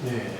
네.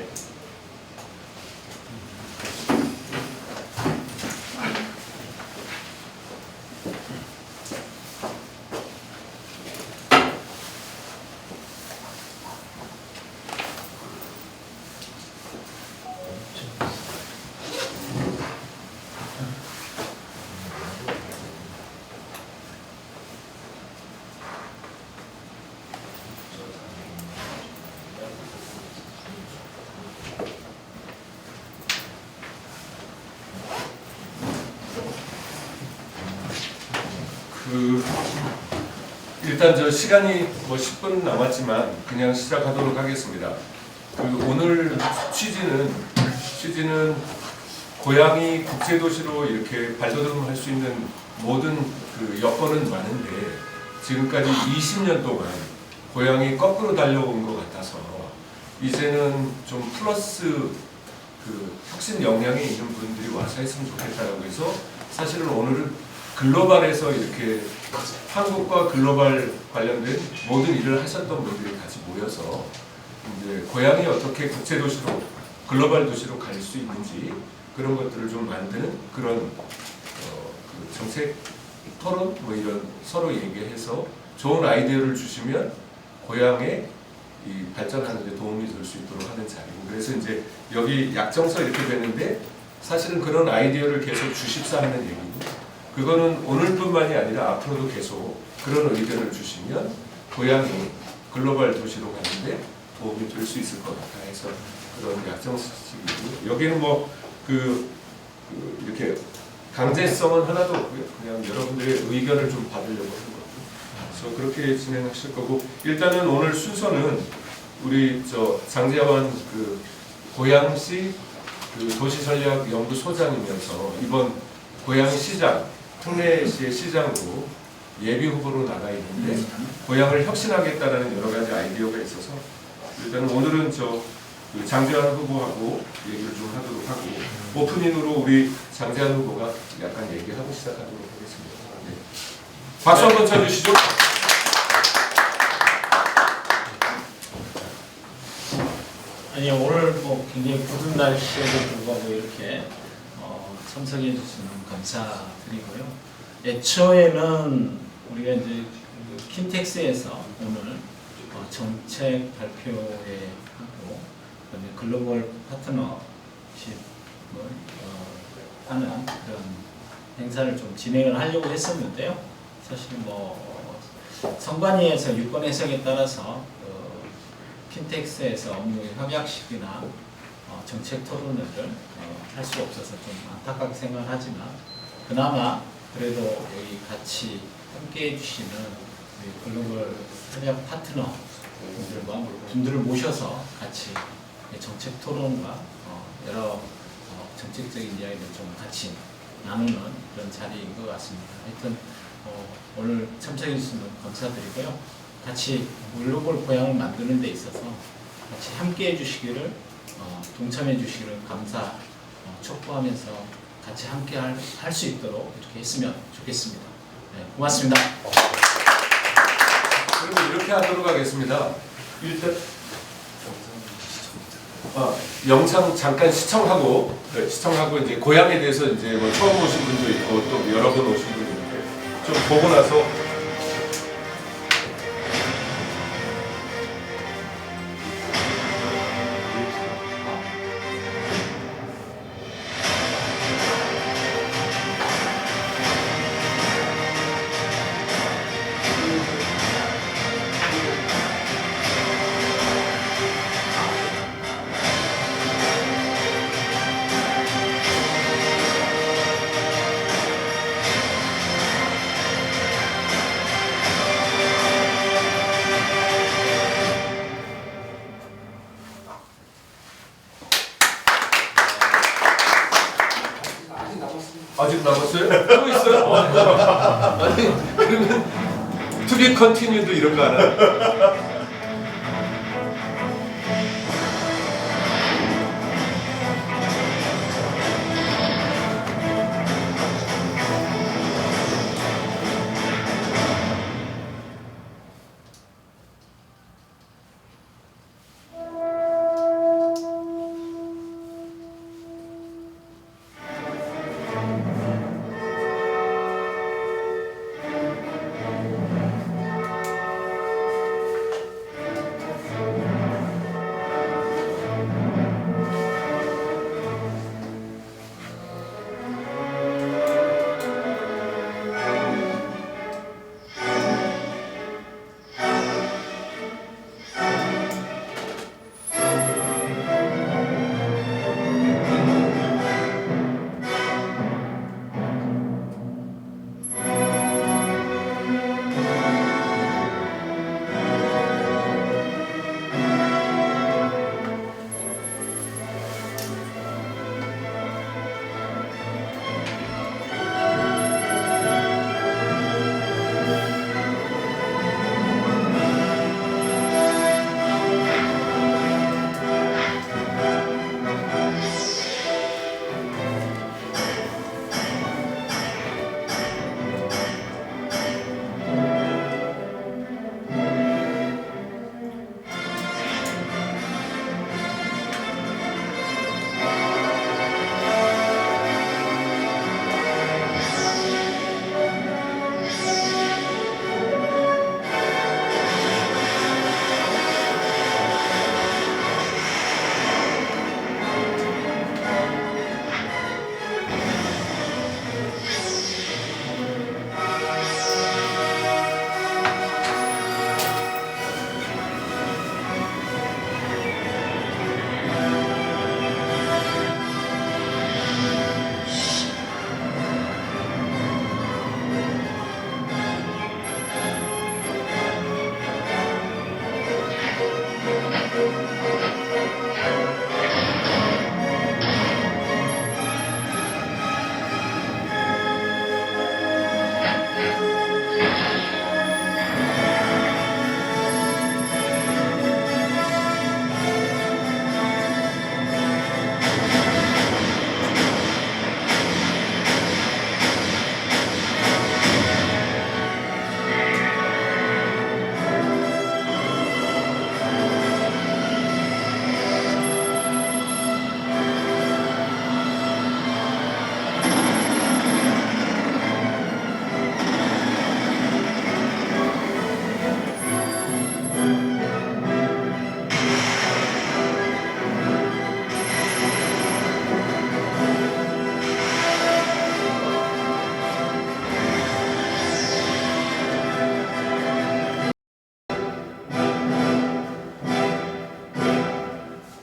일단 저 시간이 뭐 10분 남았지만 그냥 시작하도록 하겠습니다. 오늘 취지는 고양이 국제도시로 이렇게 발돋움할 수 있는 모든 여건은 많은데 지금까지 20년 동안 고양이 거꾸로 달려온 것 같아서 이제는 좀 플러스 혁신 역량이 있는 분들이 와서 했으면 좋겠다라고 해서 사실은 오늘은 글로벌에서 이렇게 한국과 글로벌 관련된 모든 일을 하셨던 분들이 같이 모여서 이제 고향이 어떻게 국제 도시로 글로벌 도시로 갈 수 있는지 그런 것들을 좀 만드는 그런 정책 토론 뭐 이런 서로 얘기해서 좋은 아이디어를 주시면 고향에 이 발전하는 데 도움이 될 수 있도록 하는 자리고 그래서 이제 여기 약정서 이렇게 되는데 사실은 그런 아이디어를 계속 주십사 하는 얘기고 그거는 오늘뿐만이 아니라 앞으로도 계속 그런 의견을 주시면 고향이 글로벌 도시로 가는데 도움이 될 수 있을 것 같아 해서 그런 약정식이고 여기는 뭐 이렇게 강제성은 하나도 없고요. 그냥 여러분들의 의견을 좀 받으려고 하는 거고 그래서 그렇게 진행하실 거고 일단은 오늘 순서는 우리 장재환 고양시 도시전략연구소장이면서 이번 고양시장 특례시의 시장으로 예비 후보로 나가 있는데 고향을 혁신하겠다라는 여러 가지 아이디어가 있어서 일단 오늘은 장재환 후보하고 얘기를 좀 하도록 하고 오프닝으로 우리 장재환 후보가 약간 얘기하고 시작하도록 하겠습니다. 네. 박수 한번 쳐주시죠. 아니 오늘 뭐 굉장히 굳은 날씨에도 불구하고 이렇게 참석해 주시면 감사드리고요. 애초에는 우리가 이제 킨텍스에서 오늘 정책 발표회 하고 글로벌 파트너십을 하는 그런 행사를 좀 진행을 하려고 했었는데요. 사실 뭐 선관위에서 유권 해석에 따라서 킨텍스에서 업무 협약식이나 정책 토론을 할 수 없어서 좀 안타깝게 생각하지만 그나마 그래도 여기 같이 함께 해주시는 글로벌 협약 파트너 분들을 모셔서 같이 정책 토론과 여러 정책적인 이야기를 좀 같이 나누는 그런 자리인 것 같습니다. 하여튼 오늘 참석해 주시면 감사드리고요. 같이 글로벌 고향을 만드는 데 있어서 같이 함께 해주시기를 동참해 주시기를 촉구하면서 같이 함께 할 수 있도록 이렇게 했으면 좋겠습니다. 네, 고맙습니다. 그리고 이렇게 하도록 하겠습니다. 일단 영상 잠깐 시청하고 이제 고향에 대해서 이제 뭐 처음 오신 분도 있고 또 여러 번 오신 분도 있는데 좀 보고 나서. 아직 남았어요? 또 있어요? 아니 그러면 to be continued 이런 거 하나?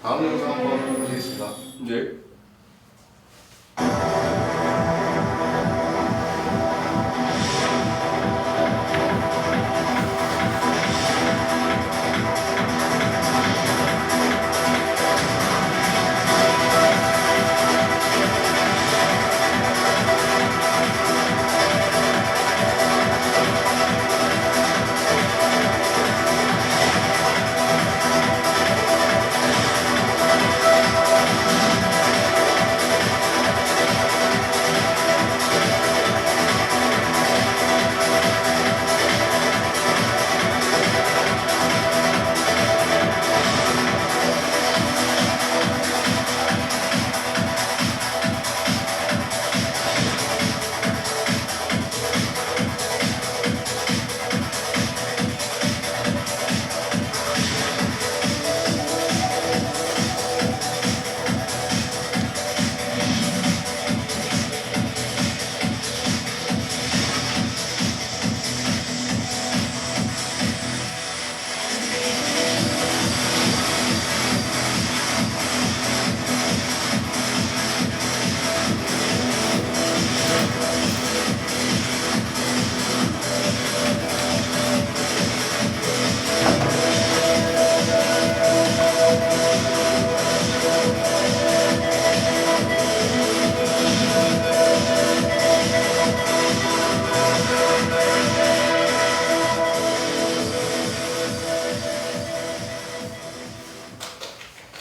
다음 영상 한번 보시겠습니다. 네.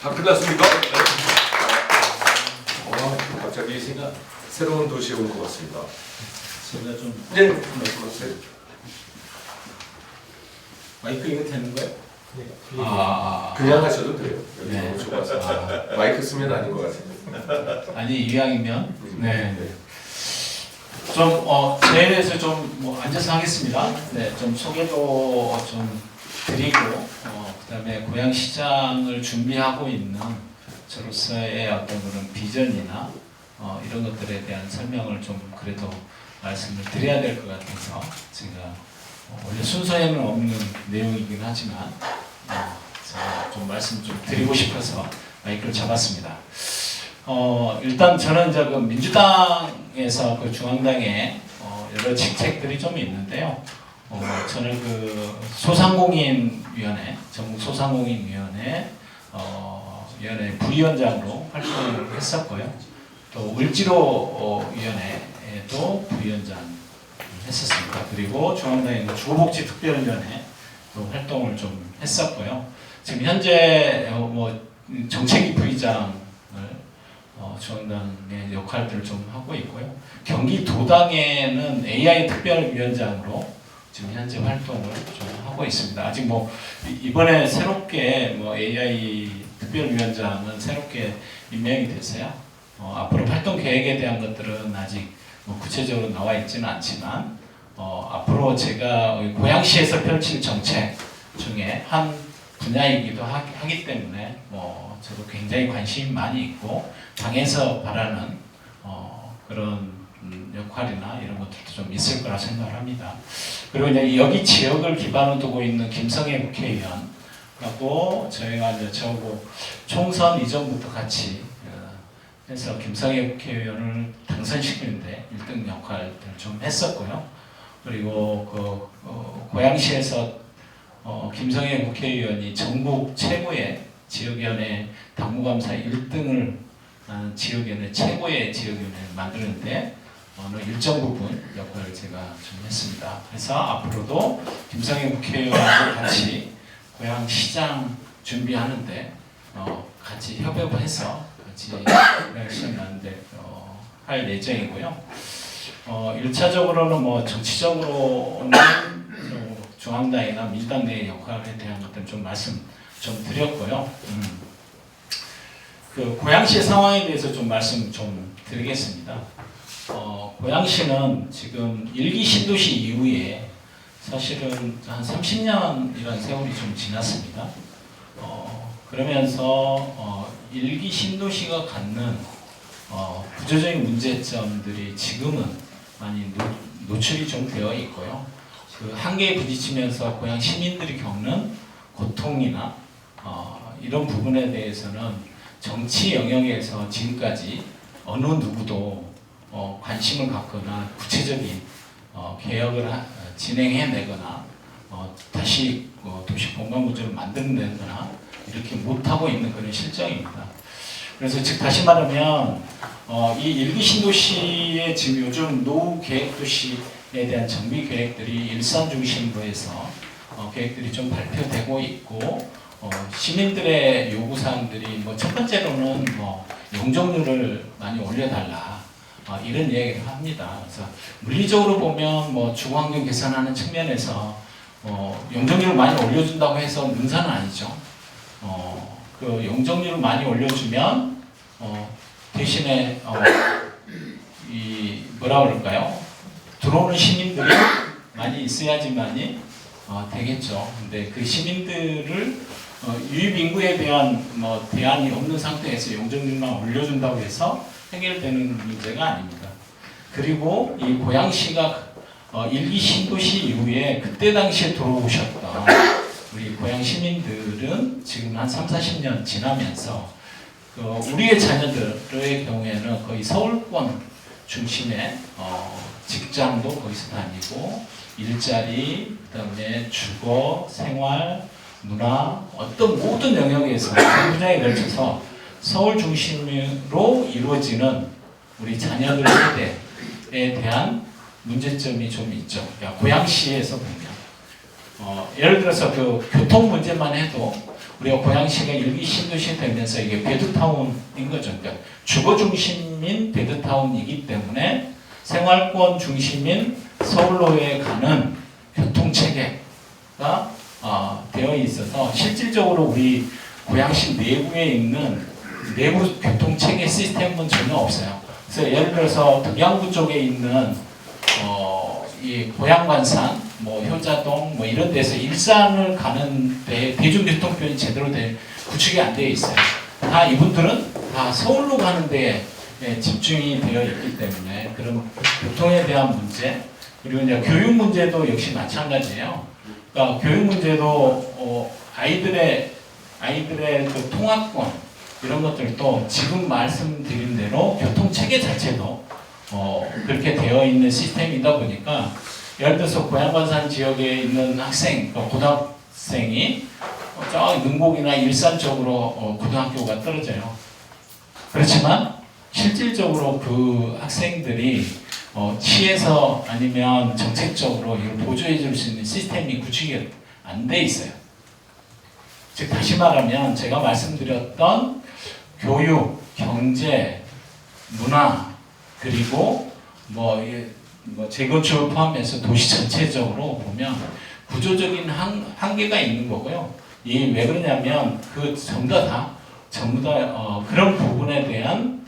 다 끝났습니까? 갑자기 새로운 도시에 온 것 같습니다. 제가 좀 네, 말씀하세요. 마이크 이거 되는 거예요? 그냥 하셔도 돼요. 여기 네. 너무 좁아서. 마이크 쓰면 아닌 것 같아요. 아니 이왕이면 네. 제 대해서 좀 앉아서 하겠습니다. 네, 좀 소개도 좀 드리고 그다음에 고양시장을 준비하고 있는 저로서의 어떤 그런 비전이나 이런 것들에 대한 설명을 좀 그래도 말씀을 드려야 될 것 같아서 제가 원래 순서에는 없는 내용이긴 하지만 제가 좀 말씀 좀 드리고 싶어서 마이크를 잡았습니다. 일단 저는 이제 그 민주당에서 그 중앙당에 여러 직책들이 좀 있는데요. 저는 그 소상공인위원회, 전국 소상공인위원회 위원회 부위원장으로 활동을 했었고요. 또 을지로 위원회에도 부위원장 했었습니다. 그리고 중앙당의 주거복지특별위원회 또 활동을 좀 했었고요. 지금 현재 정책위 부의장을 중앙당의 역할들을 좀 하고 있고요. 경기도당에는 AI 특별위원장으로 지금 현재 활동을 좀 하고 있습니다. 아직 이번에 새롭게 AI 특별위원장은 새롭게 임명이 됐어요. 앞으로 활동 계획에 대한 것들은 아직 구체적으로 나와 있지는 않지만 앞으로 제가 고양시에서 펼칠 정책 중에 한 분야이기도 하기 때문에 저도 굉장히 관심이 많이 있고 당에서 바라는 그런 역할이나 이런 것들도 좀 있을 거라 생각을 합니다. 그리고 이제 여기 지역을 기반으로 두고 있는 김성애 국회의원하고 저희가 이제 저하고 총선 이전부터 같이 해서 김성애 국회의원을 당선시키는데 1등 역할을 좀 했었고요. 그리고 고양시에서 김성애 국회의원이 전국 최고의 지역위원회 당무감사 1등을 하는 지역위원회 최고의 지역위원회를 만드는데 어느 일정 부분 역할을 제가 좀 했습니다. 그래서 앞으로도 김성애 국회의원과 같이 고양시장 준비하는데 같이 협업해서 같이 시장 나는데 할 예정이고요. 1차적으로는 정치적으로는 중앙당이나 민주당 내의 역할에 대한 것들 좀 말씀 좀 드렸고요. 그 고양시 상황에 대해서 좀 말씀 좀 드리겠습니다. 고양시는 지금 1기 신도시 이후에 사실은 한 30년이라는 세월이 좀 지났습니다. 그러면서 1기 신도시가 갖는 구조적인 문제점들이 지금은 많이 노출이 좀 되어 있고요. 그 한계에 부딪히면서 고양 시민들이 겪는 고통이나 이런 부분에 대해서는 정치 영역에서 지금까지 어느 누구도 관심을 갖거나 구체적인 개혁을 진행해내거나 다시 도시 공간 구조를 만들어내거나 이렇게 못하고 있는 그런 실정입니다. 그래서 즉 다시 말하면 이 일기 신도시의 지금 요즘 노후 계획 도시에 대한 정비 계획들이 일산 중심으로 해서 계획들이 좀 발표되고 있고 시민들의 요구 사항들이 뭐 첫 번째로는 뭐 용적률을 많이 올려달라 이런 이야기를 합니다. 그래서 물리적으로 보면 뭐 주거환경 개선하는 측면에서 용적률을 많이 올려준다고 해서 능사는 아니죠. 그 용적률을 많이 올려주면 대신에 이 뭐라 그럴까요? 들어오는 시민들이 많이 있어야지만이 되겠죠. 근데 그 시민들을 유입 인구에 대한 대안이 없는 상태에서 용적률만 올려준다고 해서 해결되는 문제가 아닙니다. 그리고 이 고양시가 일기 신도시 이후에 그때 당시에 들어오셨던 우리 고양 시민들은 지금 한 30-40년 지나면서 우리의 자녀들의 경우에는 거의 서울권 중심의 직장도 거기서 다니고 일자리, 그다음에 주거, 생활, 문화 어떤 모든 영역에서 전 분야에 걸쳐서 서울 중심으로 이루어지는 우리 자녀들 세대에 대한 문제점이 좀 있죠. 그러니까 고양시에서 보면 예를 들어서 그 교통 문제만 해도 우리가 고양시가 일기 신도시 되면서 이게 베드타운인 거죠. 그러니까 주거 중심인 베드타운이기 때문에 생활권 중심인 서울로에 가는 교통 체계가 되어 있어서 실질적으로 우리 고양시 내부에 있는 내부 교통 체계 시스템은 전혀 없어요. 그래서 예를 들어서 덕양구 쪽에 있는 이 고양관산, 뭐 효자동, 뭐 이런 데서 일산을 가는 데 대중교통편이 제대로 구축이 안 되어 있어요. 다 이분들은 다 서울로 가는 데에 집중이 되어 있기 때문에 그런 교통에 대한 문제, 그리고 이제 교육 문제도 역시 마찬가지예요. 그러니까 교육 문제도 아이들의 그 통학권 이런 것들도 지금 말씀드린 대로 교통 체계 자체도 그렇게 되어 있는 시스템이다 보니까 예를 들어서 고양관산 지역에 있는 학생, 고등학생이 저 능곡이나 일산 쪽으로 고등학교가 떨어져요. 그렇지만 실질적으로 그 학생들이 시에서 아니면 정책적으로 이걸 보조해 줄 수 있는 시스템이 구축이 안 돼 있어요. 즉 다시 말하면 제가 말씀드렸던 교육, 경제, 문화 그리고 재건축을 포함해서 도시 전체적으로 보면 구조적인 한계가 있는 거고요. 이 왜 그러냐면 그 전부 다 그런 부분에 대한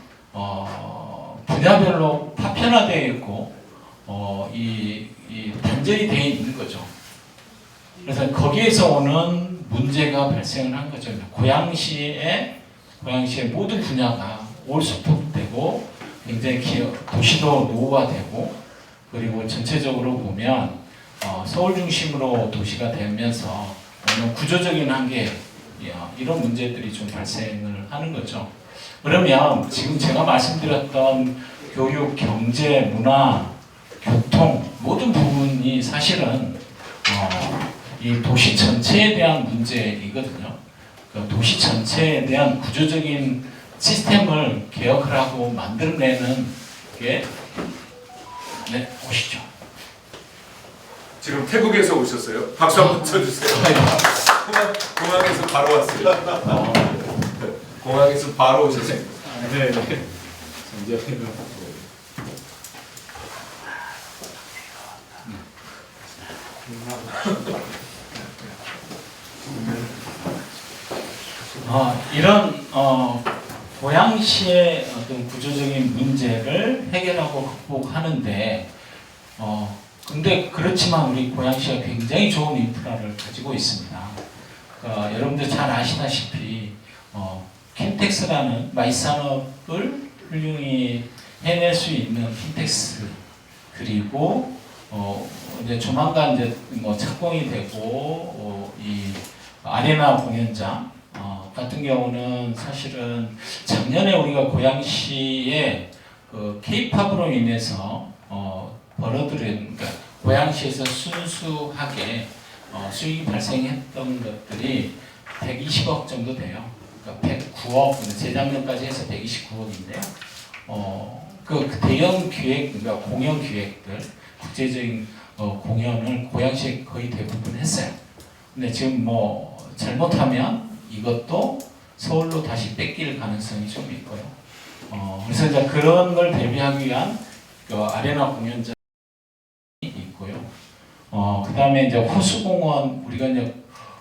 분야별로 파편화되어 있고 이 단절이 되어 있는 거죠. 그래서 거기에서 오는 문제가 발생을 한 거죠. 고양시의 모든 분야가 올스톱되고 굉장히 도시도 노후화되고 그리고 전체적으로 보면 서울 중심으로 도시가 되면서 오는 구조적인 한계 이런 문제들이 좀 발생을 하는 거죠. 그러면 지금 제가 말씀드렸던 교육, 경제, 문화, 교통 모든 부분이 사실은 이 도시 전체에 대한 문제이거든요. 그 도시 전체에 대한 구조적인 시스템을 개혁을 하고 만들어내는 게 오시죠. 지금 태국에서 오셨어요? 박수 한번 쳐주세요. 공항에서 바로 왔어요. 공항에서 바로 오셨어요. 네. 이런 고양시의 어떤 구조적인 문제를 해결하고 극복하는데 근데 그렇지만 우리 고양시가 굉장히 좋은 인프라를 가지고 있습니다. 여러분들 잘 아시다시피 킨텍스라는 마이산업을 훌륭히 해낼 수 있는 킨텍스 그리고 이제 조만간 이제 착공이 되고 이 아레나 공연장 같은 경우는 사실은 작년에 우리가 고양시에 그 K-팝으로 인해서 벌어들인 그러니까 고양시에서 순수하게 수익이 발생했던 것들이 120억 정도 돼요. 그러니까 109억, 재작년까지 해서 129억인데요. 그 대형 기획, 그러니까 공연 기획들, 국제적인 공연을 고양시에 거의 대부분 했어요. 근데 지금 뭐 잘못하면 이것도 서울로 다시 뺏길 가능성이 좀 있고요. 그래서 이제 그런 걸 대비하기 위한 그 아레나 공연장이 있고요. 그 다음에 이제 호수공원,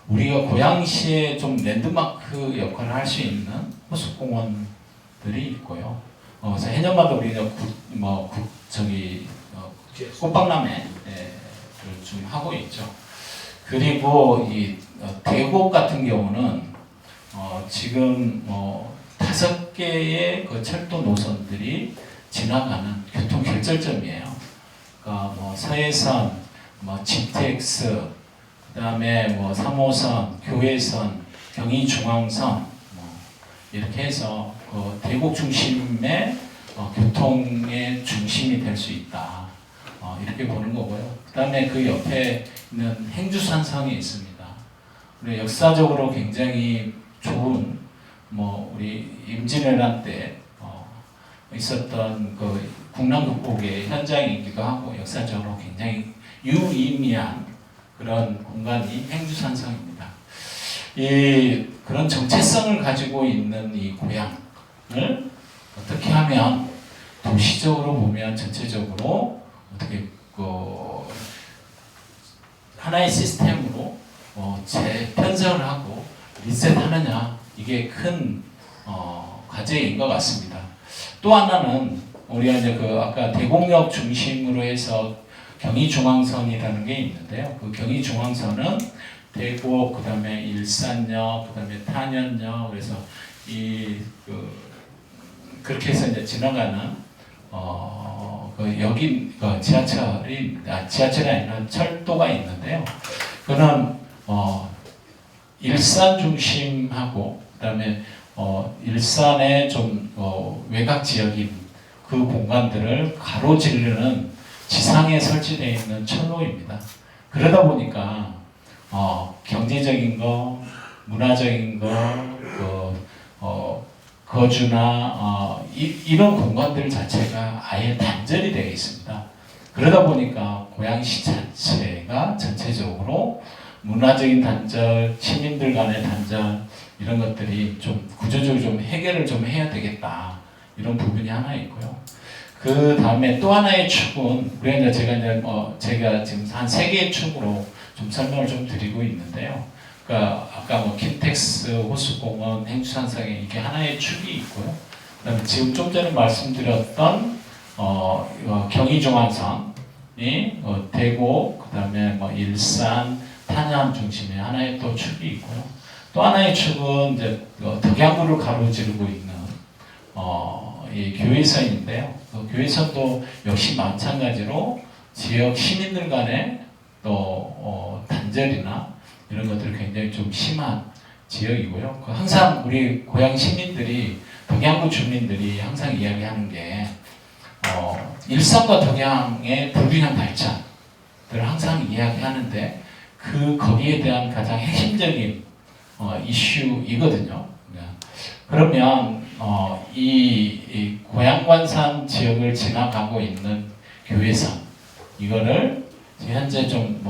우리가 고양시에 좀 랜드마크 역할을 할 수 있는 호수공원들이 있고요. 그래서 해년마다 우리가 꽃박람회를 좀 하고 있죠. 그리고 이 대곡 같은 경우는 지금 5개의 그 철도 노선들이 지나가는 교통 결절점이에요. 그러니까 서해선, GTX, 그다음에 3호선, 교회선, 경의중앙선 이렇게 해서 그 대곡 중심의 교통의 중심이 될 수 있다. 이렇게 보는 거고요. 그다음에 그 옆에 있는 행주산성이 있습니다. 우리 역사적으로 굉장히 좋은 우리 임진왜란 때 있었던 그 국난 극복의 현장이기도 하고 역사적으로 굉장히 유의미한 그런 공간이 행주산성입니다. 이 그런 정체성을 가지고 있는 이 고향을 어떻게 하면 도시적으로 보면 전체적으로 어떻게 하나의 시스템으로 재편성을 하고 리셋하느냐 이게 큰 과제인 것 같습니다. 또 하나는 우리가 이제 아까 대곡역 중심으로 해서 경의중앙선이라는 게 있는데요. 그 경의중앙선은 대곡, 그다음에 일산역, 그다음에 탄현역, 그래서 그렇게 해서 이제 지나가는 여기 지하철이 아니라 철도가 있는데요. 그는 일산 중심하고 그다음에 일산의 좀 외곽 지역인 그 공간들을 가로지르는 지상에 설치되어 있는 철로입니다. 그러다 보니까 경제적인 거, 문화적인 거, 거주나 이런 공간들 자체가 아예 단절이 되어 있습니다. 그러다 보니까 고양시 자체가 전체적으로 문화적인 단절, 시민들 간의 단절 이런 것들이 좀 구조적으로 좀 해결을 좀 해야 되겠다 이런 부분이 하나 있고요. 그 다음에 또 하나의 축은 제가 지금 한 3개의 축으로 좀 설명을 좀 드리고 있는데요. 그러니까 아까 킨텍스, 호수공원, 행주산성에 이게 하나의 축이 있고요. 그다음에 지금 좀 전에 말씀드렸던 경의중앙선이 대곡, 그다음에 일산, 탄양 중심의 하나의 또 축이 있고요. 또 하나의 축은 이제 덕양구를 가로지르고 있는 이 교회선인데요. 교회선도 역시 마찬가지로 지역 시민들 간의 또 단절이나 이런 것들이 굉장히 좀 심한 지역이고요. 항상 우리 고향 시민들이 덕양구 주민들이 항상 이야기하는 게 일산과 덕양의 불균형 발전을 항상 이야기하는데 거기에 대한 가장 핵심적인 이슈이거든요. 그러면 이 고양관산 지역을 지나가고 있는 교회선 이거를 현재 지금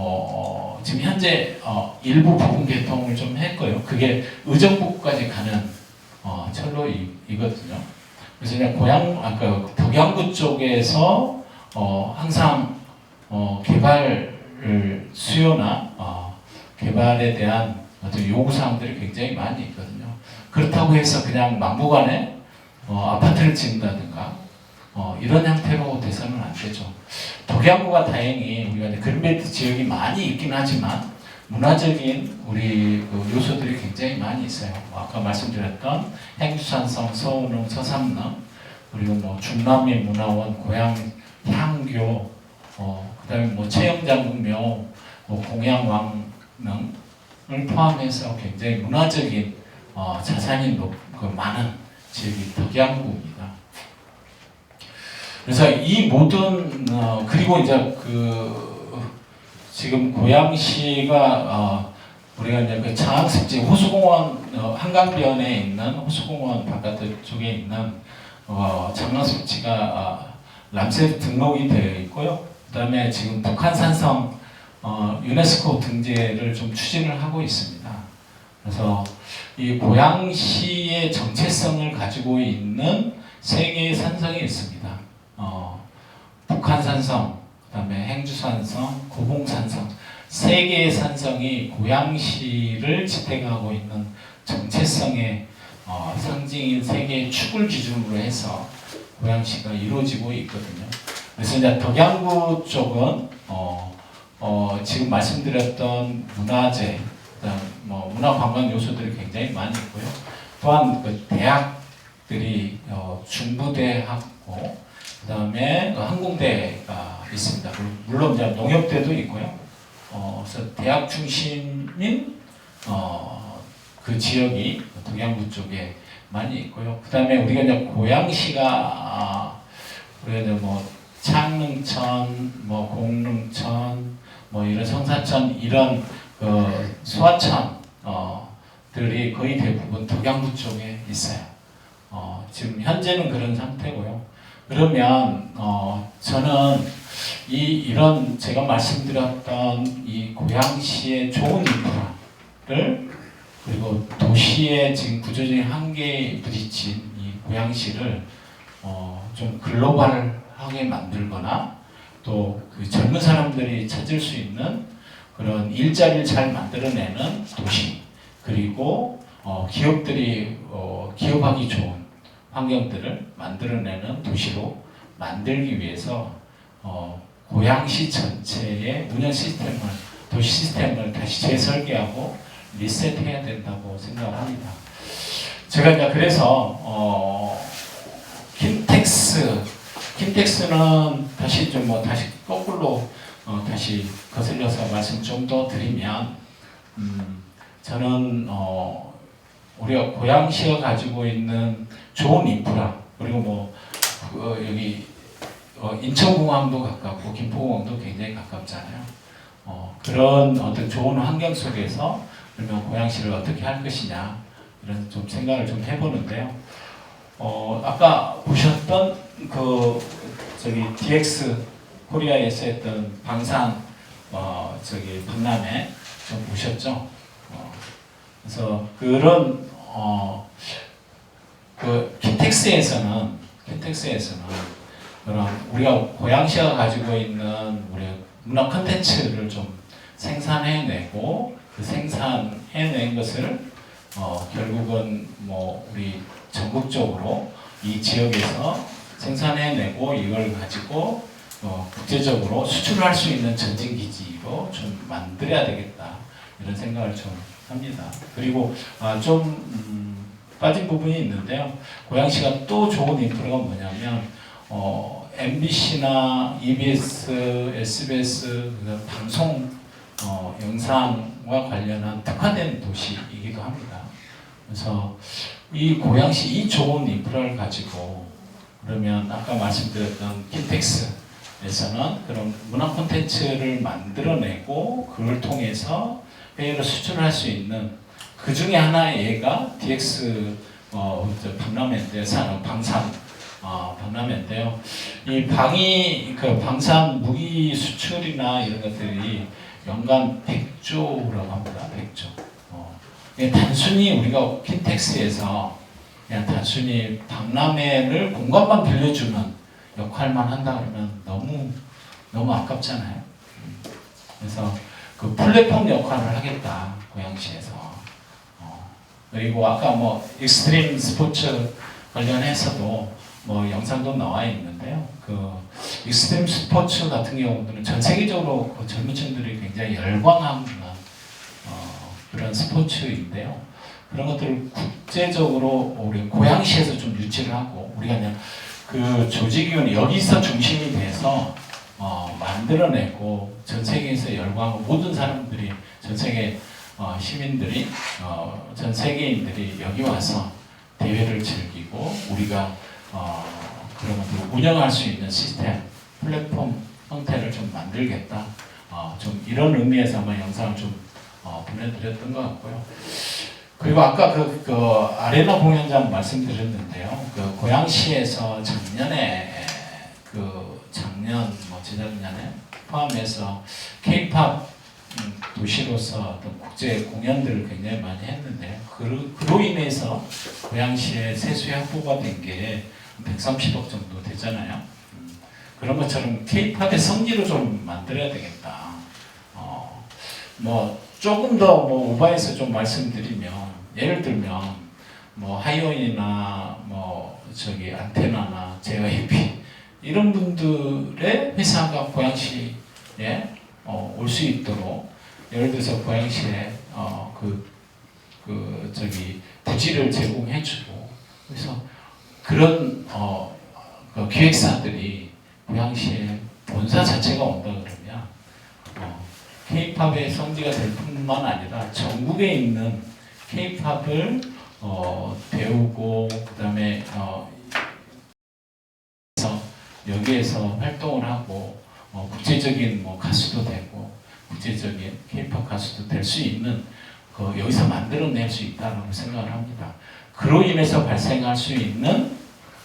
현재 일부 부분 개통을 좀 했고요. 그게 의정부까지 가는 철로이거든요. 그래서 그냥 덕양구 쪽에서 항상 개발 수요나 개발에 대한 어떤 요구 사항들이 굉장히 많이 있거든요. 그렇다고 해서 그냥 막무가내 아파트를 짓는다든가 이런 형태로 돼서는 안 되죠. 덕양구가 다행히 우리가 그린벨트 지역이 많이 있긴 하지만 문화적인 우리 요소들이 굉장히 많이 있어요. 아까 말씀드렸던 행주산성, 서운릉, 서삼릉, 그리고 중남미 문화원, 고향 향교, 그다음에 채영장국묘, 공양왕릉을 포함해서 굉장히 문화적인 자산이 많은 지역이 덕양구입니다. 그래서 이 모든 그리고 이제 지금 고양시가 우리가 이제 그 장항습지 호수공원 한강변에 있는 호수공원 바깥쪽에 있는 장항습지가 람세 등록이 되어 있고요. 그다음에 지금 북한산성 유네스코 등재를 좀 추진을 하고 있습니다. 그래서 이 고양시의 정체성을 가지고 있는 세 개의 산성이 있습니다. 북한산성, 그다음에 행주산성, 고봉산성 세 개의 산성이 고양시를 지탱하고 있는 정체성의 상징인 세 개의 축을 기준으로 해서 고양시가 이루어지고 있거든요. 그래서 이제 덕양구 쪽은 지금 말씀드렸던 문화재, 그다음 문화관광 요소들이 굉장히 많이 있고요. 또한 그 대학들이 중부대학고, 그다음에 항공대가 있습니다. 물론 이제 농협대도 있고요. 그래서 대학 중심인 그 지역이 덕양구 쪽에 많이 있고요. 그다음에 우리가 이제 고양시가 우리가 이제 창릉천, 공릉천, 이런 성사천 이런 소하천들이 거의 대부분 덕양구 쪽에 있어요. 지금 현재는 그런 상태고요. 그러면 저는 이런 제가 말씀드렸던 이 고양시의 좋은 인프라를 그리고 도시의 지금 구조적인 한계에 부딪힌 이 고양시를 좀 글로벌하게 만들거나 또 그 젊은 사람들이 찾을 수 있는 그런 일자리를 잘 만들어내는 도시, 그리고 기업들이 기업하기 좋은 환경들을 만들어내는 도시로 만들기 위해서 고양시 전체의 운영 시스템을, 도시 시스템을 다시 재설계하고 리셋해야 된다고 생각합니다. 제가 이제 그래서 킨텍스는 다시 다시 거꾸로 다시 거슬려서 말씀 좀 더 드리면, 저는 우리가 고양시가 가지고 있는 좋은 인프라, 그리고 여기 인천공항도 가깝고 김포공항도 굉장히 가깝잖아요. 그런 어떤 좋은 환경 속에서 그러면 고양시를 어떻게 할 것이냐 이런 좀 생각을 좀 해보는데요. 아까 보셨던 DX 코리아에서 했던 방산 박람회 좀 보셨죠? 그래서 그런 킨텍스에서는 그런 우리가 고양시가 가지고 있는 우리 문화 콘텐츠를 좀 생산해내고 그 생산해낸 것을 결국은 우리 전국적으로 이 지역에서 생산해내고 이걸 가지고 국제적으로 수출할 수 있는 전진기지로 좀 만들어야 되겠다 이런 생각을 좀 합니다. 그리고 좀 빠진 부분이 있는데요. 고양시가 또 좋은 인프라가 뭐냐면 MBC나 EBS, SBS 방송 영상과 관련한 특화된 도시이기도 합니다. 그래서 이 고양시 이 좋은 인프라를 가지고 그러면 아까 말씀드렸던 킨텍스에서는 그런 문화 콘텐츠를 만들어내고 그걸 통해서 해외로 수출할 수 있는 그 중에 하나의 예가 DX 박람회인데요. 방산 박람회인데요. 이 방산 무기 수출이나 이런 것들이 연간 100조라고 합니다. 100조. 단순히 우리가 킨텍스에서 그냥 단순히 박람회를 공간만 빌려주는 역할만 한다 그러면 너무 아깝잖아요. 그래서 그 플랫폼 역할을 하겠다 고양시에서. 그리고 아까 익스트림 스포츠 관련해서도 영상도 나와 있는데요. 그 익스트림 스포츠 같은 경우는 전 세계적으로 젊은층들이 굉장히 열광하는 그런 스포츠인데요. 그런 것들을 국제적으로 우리 고양시에서 좀 유치를 하고 우리가 그냥 그 조직위원 여기서 중심이 돼서 만들어내고 전 세계에서 열광하고 모든 사람들이 전 세계 시민들이 전 세계인들이 여기 와서 대회를 즐기고 우리가 그런 것들을 운영할 수 있는 시스템, 플랫폼 형태를 좀 만들겠다. 좀 이런 의미에서 아마 영상을 좀 보내드렸던 것 같고요. 그리고 아까 그 아레나 공연장 말씀드렸는데요. 그 고양시에서 작년에 작년 재작년에 포함해서 K-팝 도시로서 어떤 국제 공연들을 굉장히 많이 했는데 그로 인해서 고양시에 세수의 확보가 된 게 130억 정도 되잖아요. 그런 것처럼 K-팝의 성지로 좀 만들어야 되겠다. 조금 더 오버해서 좀 말씀드리면 예를 들면 하이오이나 안테나나 JYP 이런 분들의 회사가 고양시에 올 수 있도록 예를 들어서 고양시에 부지를 제공해주고 그래서 그런 기획사들이 고양시에 본사 자체가 온다 그러면 K-팝의 성지가 될 뿐만 아니라 전국에 있는 K-팝을 배우고 그다음에 여기에서 활동을 하고 국제적인 가수도 되고 국제적인 K-팝 가수도 될 수 있는 여기서 만들어낼 수 있다고 생각을 합니다. 그로 인해서 발생할 수 있는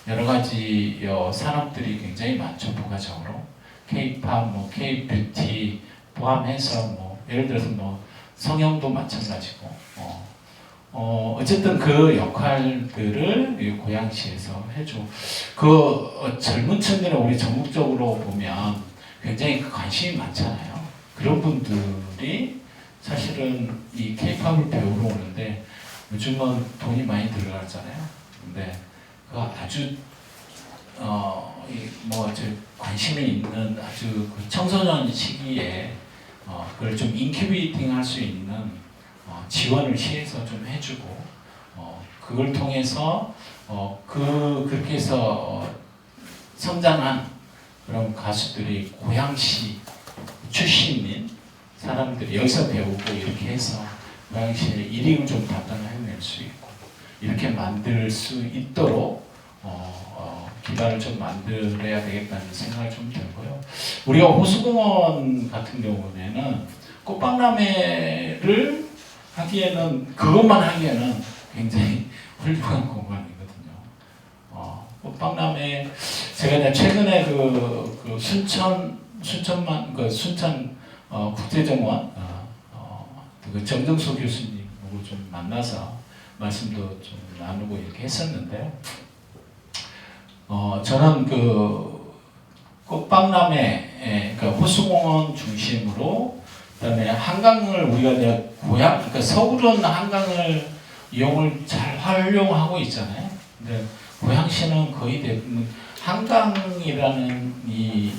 여러 가지 산업들이 굉장히 많죠. 부가적으로 K-팝, K-뷰티 포함해서 예를 들어서 성형도 마찬가지고 어쨌든 그 역할들을 고양시에서 해줘. 젊은 층들은 우리 전국적으로 보면 굉장히 관심이 많잖아요. 그런 분들이 사실은 이 K-팝을 배우러 오는데 요즘은 돈이 많이 들어가잖아요. 근데 그 아주 관심이 있는 아주 청소년 시기에 그걸 좀 인큐베이팅 할 수 있는 지원을 시에서 좀 해주고 그걸 통해서 그렇게 해서 성장한 그런 가수들이 고양시 출신인 사람들이 여기서 배우고 이렇게 해서 고양시의 일익을 좀 담당해낼 수 있고 이렇게 만들 수 있도록 기반을 좀 만들어야 되겠다는 생각이 좀 들고요. 우리가 호수공원 같은 경우에는 꽃박람회를 하기에는 그것만 하기에는 굉장히 훌륭한 공간이거든요. 꽃박람회 제가 이제 최근에 순천 국제정원 정정수 교수님하고 좀 만나서 말씀도 좀 나누고 이렇게 했었는데요. 저는 꽃박람회, 호수공원 중심으로, 그다음에 한강을 우리가 이제 서울은 한강을 이용을 잘 활용하고 있잖아요. 근데 고양시는 거의 대부분 한강이라는 이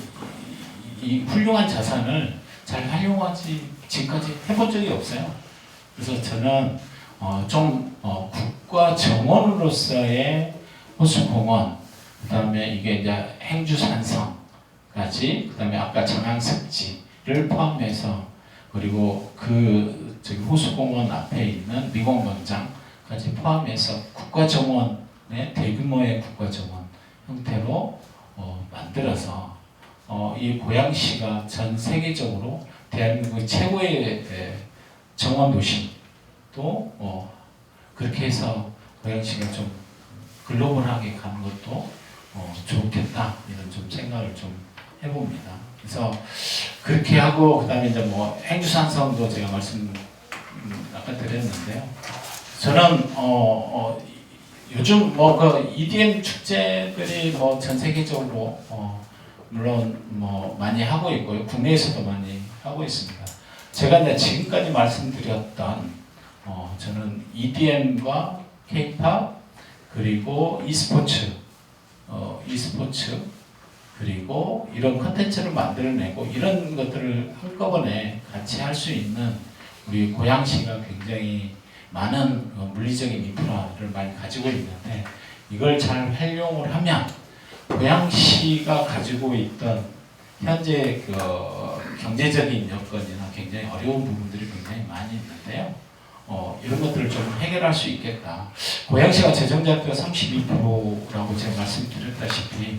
훌륭한 자산을 잘 활용하지 지금까지 해본 적이 없어요. 그래서 저는 국가 정원으로서의 호수공원, 그다음에 이게 이제 행주산성까지, 그다음에 아까 정양습지를 포함해서 그리고 호수공원 앞에 있는 미공광장까지 포함해서 국가정원의 대규모의 국가정원 형태로 만들어서 이 고양시가 전 세계적으로 대한민국 최고의 정원 도시도 그렇게 해서 고양시가 좀 글로벌하게 가는 것도 좋겠다 이런 좀 생각을 좀 해봅니다. 그래서 그렇게 하고 그다음에 이제 행주산성도 제가 말씀 아까 드렸는데요. 저는 요즘 EDM 축제들이 전 세계적으로 물론 많이 하고 있고요. 국내에서도 많이 하고 있습니다. 제가 이제 지금까지 말씀드렸던 저는 EDM과 K-팝 그리고 e스포츠 그리고 이런 컨텐츠를 만들어내고 이런 것들을 한꺼번에 같이 할 수 있는 우리 고양시가 굉장히 많은 물리적인 인프라를 많이 가지고 있는데 이걸 잘 활용을 하면 고양시가 가지고 있던 현재 경제적인 여건이나 굉장히 어려운 부분들이 굉장히 많이 있는데요. 이런 것들을 좀 해결할 수 있겠다. 고양시가 재정자료가 32%라고 제가 말씀드렸다시피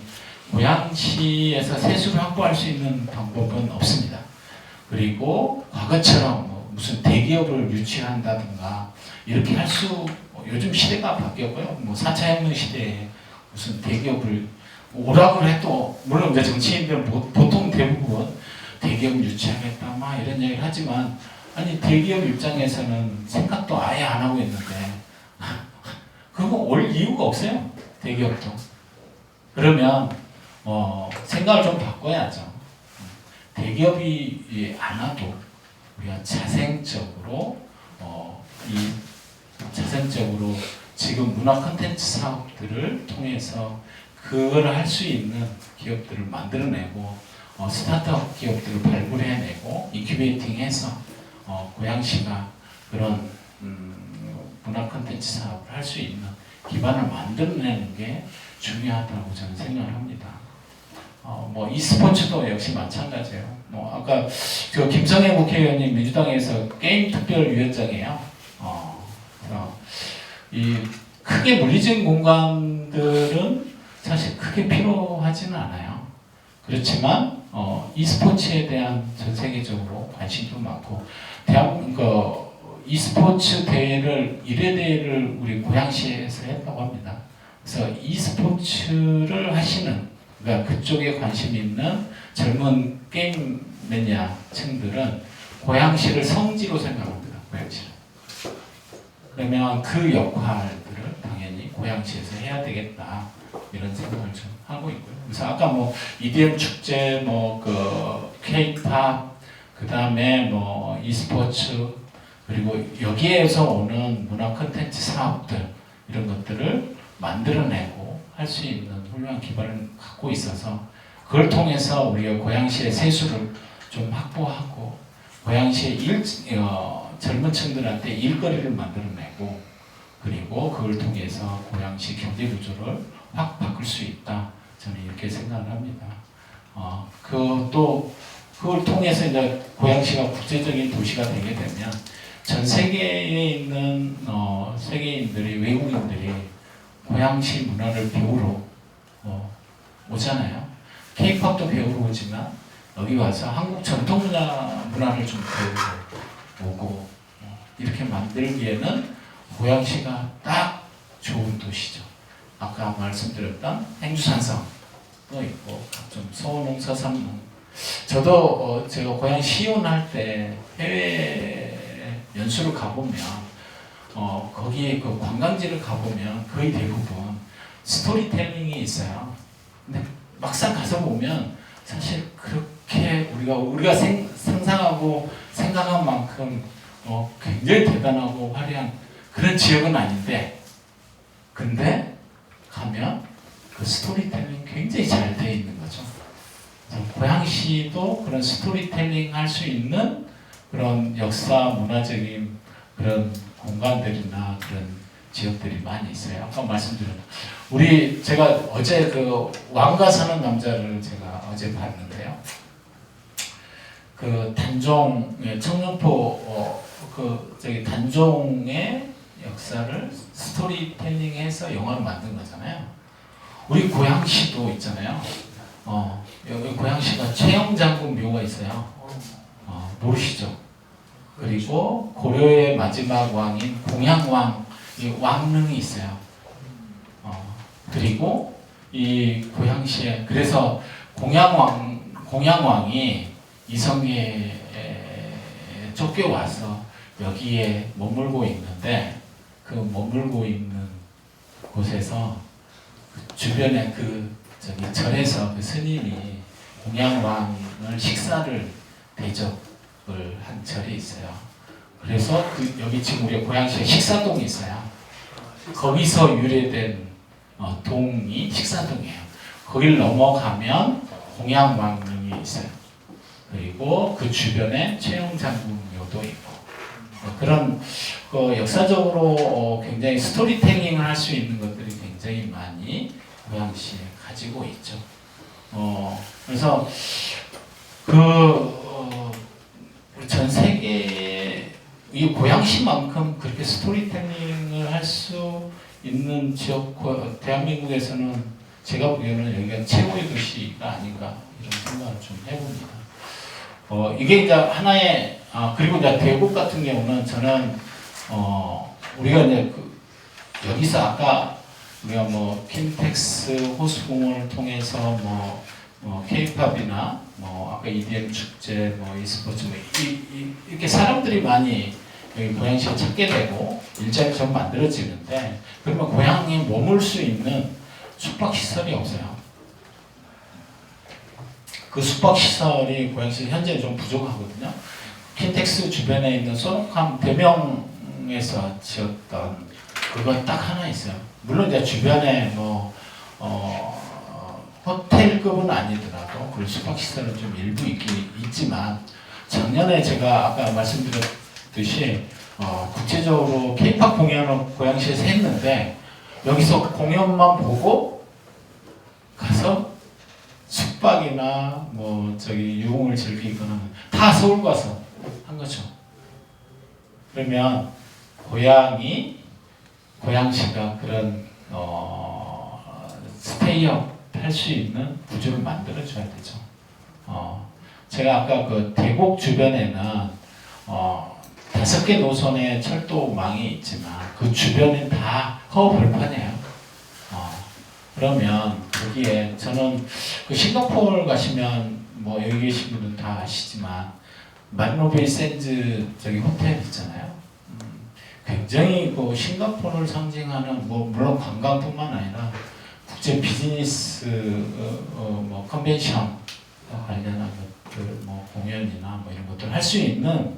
고양시에서 세수를 확보할 수 있는 방법은 없습니다. 그리고 과거처럼 뭐 무슨 대기업을 유치한다든가 이렇게 할 수, 요즘 시대가 바뀌었고요. 뭐 4차 혁명 시대에 무슨 대기업을 오라고 해도, 물론 이제 정치인들 보통 대부분 대기업을 유치하겠다 막 이런 얘기를 하지만, 아니 대기업 입장에서는 생각도 아예 안 하고 있는데 그거 올 이유가 없어요. 대기업도. 그러면 생각을 좀 바꿔야죠. 대기업이 안 와도 우리가 자생적으로 자생적으로 지금 문화 콘텐츠 사업들을 통해서 그걸 할 수 있는 기업들을 만들어내고 스타트업 기업들을 발굴해내고 인큐베이팅해서 고양시가 그런 문화 콘텐츠 사업을 할 수 있는 기반을 만들어내는 게 중요하다고 저는 생각을 합니다. 뭐 e스포츠도 역시 마찬가지예요. 뭐 아까 그 김성애 국회의원님 민주당에서 게임 특별위원장이에요. 이 크게 물리적인 공간들은 사실 크게 필요하지는 않아요. 그렇지만 e스포츠에 대한 전 세계적으로 관심도 많고, 대한민국 e스포츠 대회를 1회 대회를 우리 고양시에서 했다고 합니다. 그래서 e스포츠를 하시는, 그러니까 그쪽에 관심 있는 젊은 게임 매니아층들은 고양시를 성지로 생각합니다. 고양시를. 그러면 그 역할들을 당연히 고양시에서 해야 되겠다, 이런 생각을 좀 하고 있고요. 그래서 아까 뭐 EDM 축제, 뭐 그 K-팝, 그 다음에 뭐 e스포츠, 그리고 여기에서 오는 문화 콘텐츠 사업들, 이런 것들을 만들어내고 할 수 있는 훌륭한 기반을 갖고 있어서, 그걸 통해서 우리가 고양시의 세수를 좀 확보하고 고양시의 젊은 층들한테 일거리를 만들어내고, 그리고 그걸 통해서 고양시 경제 구조를 확 바꿀 수 있다, 저는 이렇게 생각을 합니다. 그걸 통해서 이제 고양시가 국제적인 도시가 되게 되면 전 세계에 있는 세계인들이, 외국인들이 고양시 문화를 배우러 오잖아요. K-팝도 배우러 오지만 여기 와서 한국 전통 문화를 좀 배우러 오고, 이렇게 만들기에는 고양시가 딱 좋은 도시죠. 아까 말씀드렸던 행주산성도 있고 각종 소농, 서산농. 저도 제가 고양시 시운할 때 해외 연수를 가보면 거기에 그 관광지를 가보면 거의 대부분 스토리텔링이 있어요. 근데 막상 가서 보면 사실 그렇게 우리가 상상하고 생각한 만큼 굉장히 대단하고 화려한 그런 지역은 아닌데, 근데 가면 그 스토리텔링 굉장히 잘 되어 있는 거죠. 고양시도 그런 스토리텔링 할 수 있는 그런 역사 문화적인 그런 공간들이나 그런 지역들이 많이 있어요. 아까 말씀드린 제가 어제 그 왕가 사는 남자를 제가 어제 봤는데요. 그 단종 청년포 단종의 역사를 스토리텔링해서 영화를 만든 거잖아요. 우리 고양시도 있잖아요. 여기 고양시가 최영장군 묘가 있어요. 모르시죠? 그리고 고려의 마지막 왕인 공양왕 왕릉이 있어요. 그리고 이 고양시에, 그래서 공양왕이 이성계에 쫓겨와서 여기에 머물고 있는데, 그 머물고 있는 곳에서 주변에 절에서 그 스님이 공양왕을 식사를 대접을 한 절이 있어요. 그래서 여기 지금 우리 고양시에 식사동이 있어요. 거기서 유래된 동이 식사동이에요. 거길 넘어가면 공양왕릉이 있어요. 그리고 그 주변에 최영장군묘도 있고, 그런 역사적으로 굉장히 스토리텔링을 할 수 있는 것들이 굉장히 많이 고양시에 가지고 있죠. 그래서 전 세계에 이 고양시만큼 대한민국에서는 제가 보기에는 여기가 최고의 도시가 아닌가 이런 생각을 좀 해봅니다. 이게 이제 하나의 그리고 이제 대국 같은 경우는 저는 우리가 이제 여기서 아까 우리가 뭐 킨텍스 호수공원을 통해서 K-팝이나 아까 EDM 축제, e스포츠 이렇게 사람들이 많이 여기 고양시에 찾게 되고 일자리 좀 만들어지는데 그러면 고양이에 머물 수 있는 숙박시설이 없어요. 그 숙박시설이 고양시 현재 좀 부족하거든요. 킨텍스 주변에 있는 소노캄 대명에서 지었던 그거 딱 하나 있어요. 물론 이제 주변에 호텔급은 아니더라도 그 숙박시설은 좀 일부 있긴 있지만 작년에 제가 아까 말씀드렸듯이 국제적으로 K-팝 공연을 고양시에서 했는데 여기서 공연만 보고 가서 숙박이나 유흥을 즐기거나 다 서울 가서 한 거죠. 그러면 고양시가 그런 스테이업 할 수 있는 구조를 만들어줘야 되죠. 제가 아까 그 대곡 주변에는 5개 노선의 철도망이 있지만 그 주변은 다 허벌판이에요. 그러면 거기에 저는 그 싱가포르 가시면 여기 계신 분은 다 아시지만 마리노베이 샌즈 호텔 있잖아요. 굉장히 그 싱가포르를 상징하는 물론 관광뿐만 아니라 국제 비즈니스 컨벤션 관련한 것들 공연이나 이런 것들 할 수 있는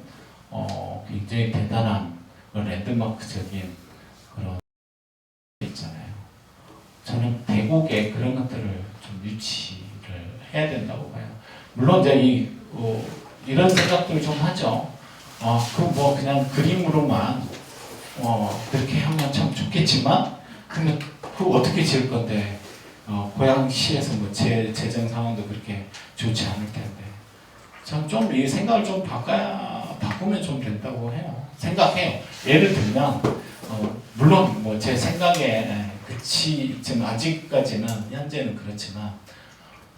굉장히 대단한 랜드마크적인 그런 있잖아요. 저는 대곡에 그런 것들을 좀 유치를 해야 된다고 봐요. 물론 이제 이런 생각들을 좀 하죠. 그냥 그림으로만 그렇게 하면 참 좋겠지만 근데 그거 어떻게 지을 건데 고양시에서 재정 상황도 그렇게 좋지 않을 텐데 전 좀 이 생각을 좀 바꾸면 좀 된다고 해요. 생각해요. 예를 들면 물론 제 생각에 지금 아직까지는 현재는 그렇지만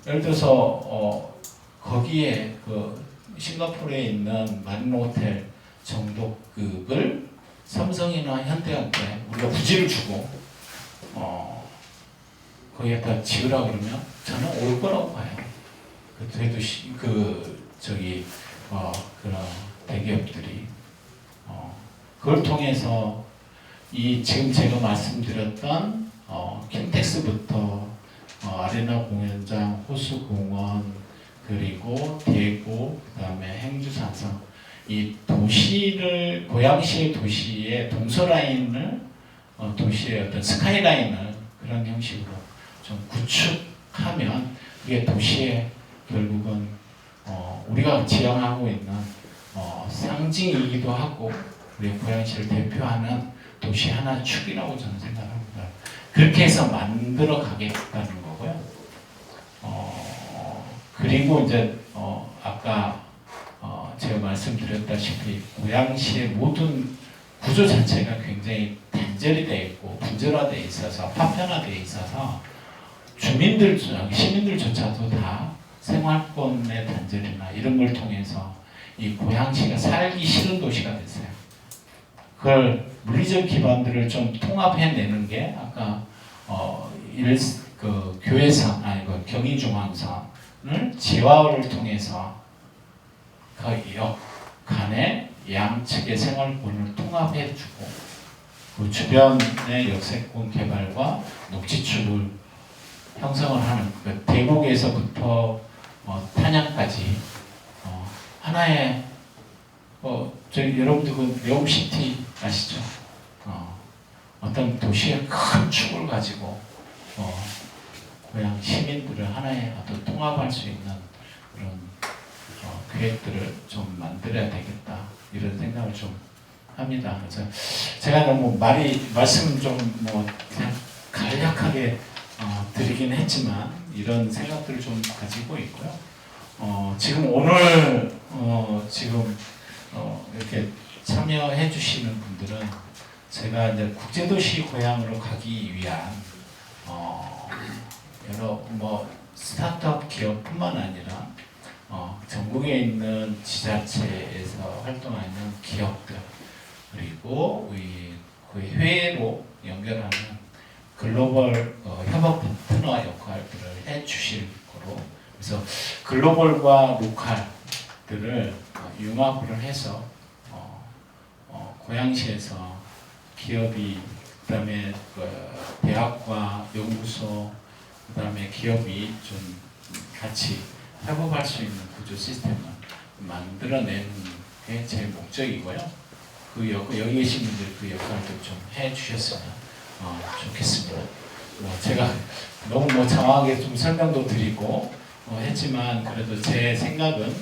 예를 들어서 거기에 그 싱가포르에 있는 마리노 호텔 정도급을 삼성이나 현대한테 우리가 부지를 주고 거기에다 지으라 그러면 저는 올 거라고 봐요. 그래도 그런 대기업들이 그걸 통해서 지금 제가 말씀드렸던 킨텍스부터 아레나 공연장, 호수공원 그리고 대구 그다음에 행주산성 이 도시를 고양시의 도시의 동서라인을 도시의 어떤 스카이라인을 그런 형식으로 좀 구축하면 이게 도시의 결국은 우리가 지향하고 있는 상징이기도 하고 우리 고양시를 대표하는 도시 하나 축이라고 저는 생각합니다. 그렇게 해서 만들어 가겠다는 거고요. 그리고 이제 아까 제가 말씀드렸다시피 고양시의 모든 구조 자체가 굉장히 단절이 되어 있고 분절화되어 있어서 파편화되어 있어서 시민들조차도 다 생활권의 단절이나 이런 걸 통해서 이 고양시가 살기 싫은 도시가 됐어요. 그걸 물리적 기반들을 좀 통합해내는 게 아까 교회선 경의중앙선을 지하화를 통해서 그 역 간의 양측의 생활권을 통합해주고 그 주변의 역세권 개발과 녹지축을 형성을 하는 대곡에서부터 탄양까지 하나의 여러분들 그 네옴시티 아시죠? 어떤 도시의 큰 축을 가지고 그냥 시민들을 하나의 어떤 통합할 수 있는 그런 계획들을 좀 만들어야 되겠다 이런 생각을 좀 합니다. 그래서 제가 너무 말씀 좀 그냥 간략하게 드리긴 했지만 이런 생각들을 좀 가지고 있고요. 지금 오늘 이렇게 참여해 주시는 분들은 제가 이제 국제도시 고향으로 가기 위한 여러 뭐 스타트업 기업뿐만 아니라 전국에 있는 지자체에서 활동하는 기업들 그리고 그 해외로 연결하는 글로벌 협업 파트너 역할들을 해주실 거로 그래서 글로벌과 로컬들을 융합을 해서 고양시에서 기업이 그다음에 대학과 연구소 그다음에 기업이 좀 같이 협업할 수 있는 구조 시스템을 만들어내는 게 제 목적이고요. 여기 계신 분들 그 역할도 좀 해주셨으면 좋겠습니다. 제가 너무 장황하게 좀 설명도 드리고 했지만 그래도 제 생각은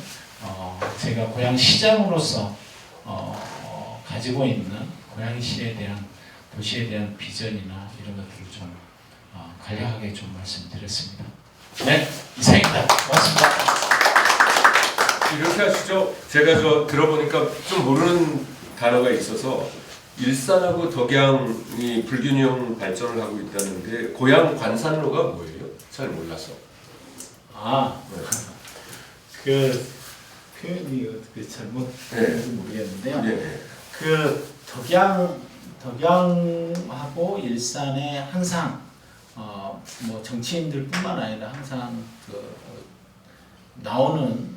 제가 고양시장으로서 가지고 있는 고양시에 대한 도시에 대한 비전이나 이런 것들을 좀 간략하게 좀 말씀드렸습니다. 네, 이상입니다. 고맙습니다. 이렇게 하시죠. 제가 들어보니까 좀 모르는 단어가 있어서 일산하고 덕양이 불균형 발전을 하고 있다는데 고양 관산로가 뭐예요? 잘 몰라서. 그 표현이 어떻게 잘못된지 모르겠는데요. 네. 그 덕양하고 일산에 항상 뭐 정치인들뿐만 아니라 항상 나오는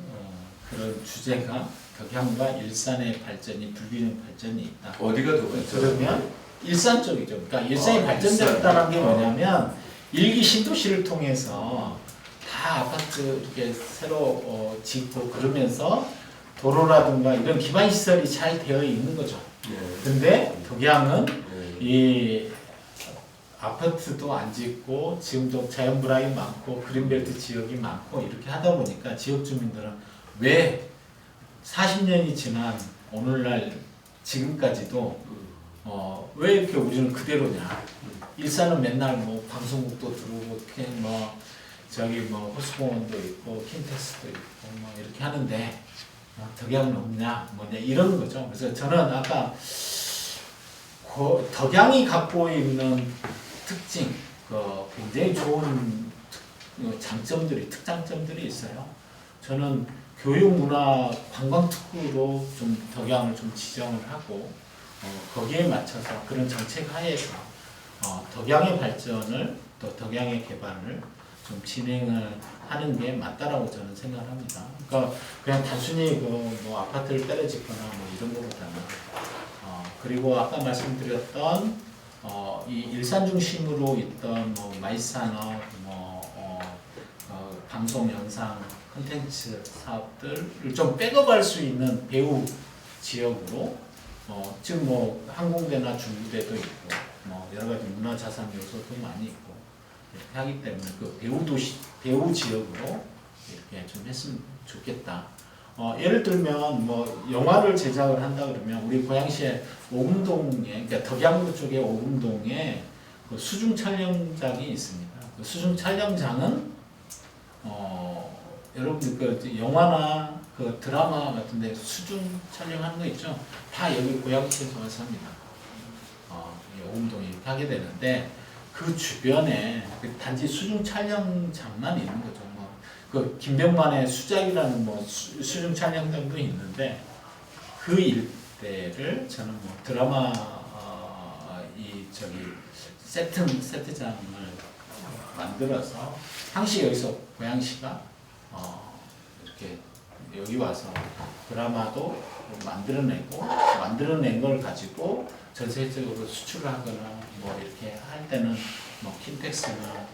그런 주제가 덕양과 일산의 발전이 불균형 발전이 있다. 어디가 더 발전? 그러면 일산 쪽이죠. 그러니까 일산이 발전됐다는 게 뭐냐면 일기 신도시를 통해서 다 아파트 이렇게 새로 짓고 그러면서 도로라든가 이런 기반 시설이 잘 되어 있는 거죠. 근데 덕양은 이 아파트도 안 짓고 지금도 자연불황이 많고 그린벨트 지역이 많고 이렇게 하다 보니까 지역 주민들은 왜 40년이 지난 오늘날 지금까지도 왜 이렇게 우리는 그대로냐? 일산은 맨날 뭐 방송국도 들어오고 뭐 저기 뭐 호수공원도 있고 킨텍스도 있고 뭐 이렇게 하는데 덕양은 없냐? 뭐냐 이런 거죠. 그래서 저는 아까 덕양이 갖고 있는 특징, 굉장히 좋은 특장점들이 있어요. 저는 교육, 문화, 관광 특구로 좀 덕양을 좀 지정을 하고 거기에 맞춰서 그런 정책 하에서 덕양의 발전을 또 덕양의 개발을 좀 진행을 하는 게 맞다라고 저는 생각을 합니다. 그러니까 그냥 단순히 뭐 아파트를 때려짓거나 뭐 이런 것보다는 그리고 아까 말씀드렸던 이 일산 중심으로 있던 뭐 마이산업, 방송 영상 콘텐츠 사업들을 좀 백업할 수 있는 배후 지역으로 지금 뭐 항공대나 중부대도 있고 뭐 여러 가지 문화 자산 요소도 많이 있고 이렇게 하기 때문에 그 배후 지역으로 이렇게 좀 했으면 좋겠다. 예를 들면 뭐 영화를 제작을 한다 그러면 우리 고양시에 오금동에 그러니까 덕양구 쪽에 오금동에 그 수중 촬영장이 있습니다. 그 수중 촬영장은 여러분들 그 영화나 그 드라마 같은데 수중 촬영하는 거 있죠? 다 여기 고양시에서 와서 합니다. 오금동에 이렇게 하게 되는데 그 주변에 단지 수중 촬영장만 있는 거죠. 그 김병만의 수작이라는 뭐 수중 촬영장도 있는데 그 일대를 저는 뭐 드라마 세트장을 만들어서 당시 여기서 고양시가 이렇게 여기 와서 드라마도 만들어낸 걸 가지고 전 세계적으로 수출을 하거나 뭐 이렇게 할 때는 뭐 킨텍스나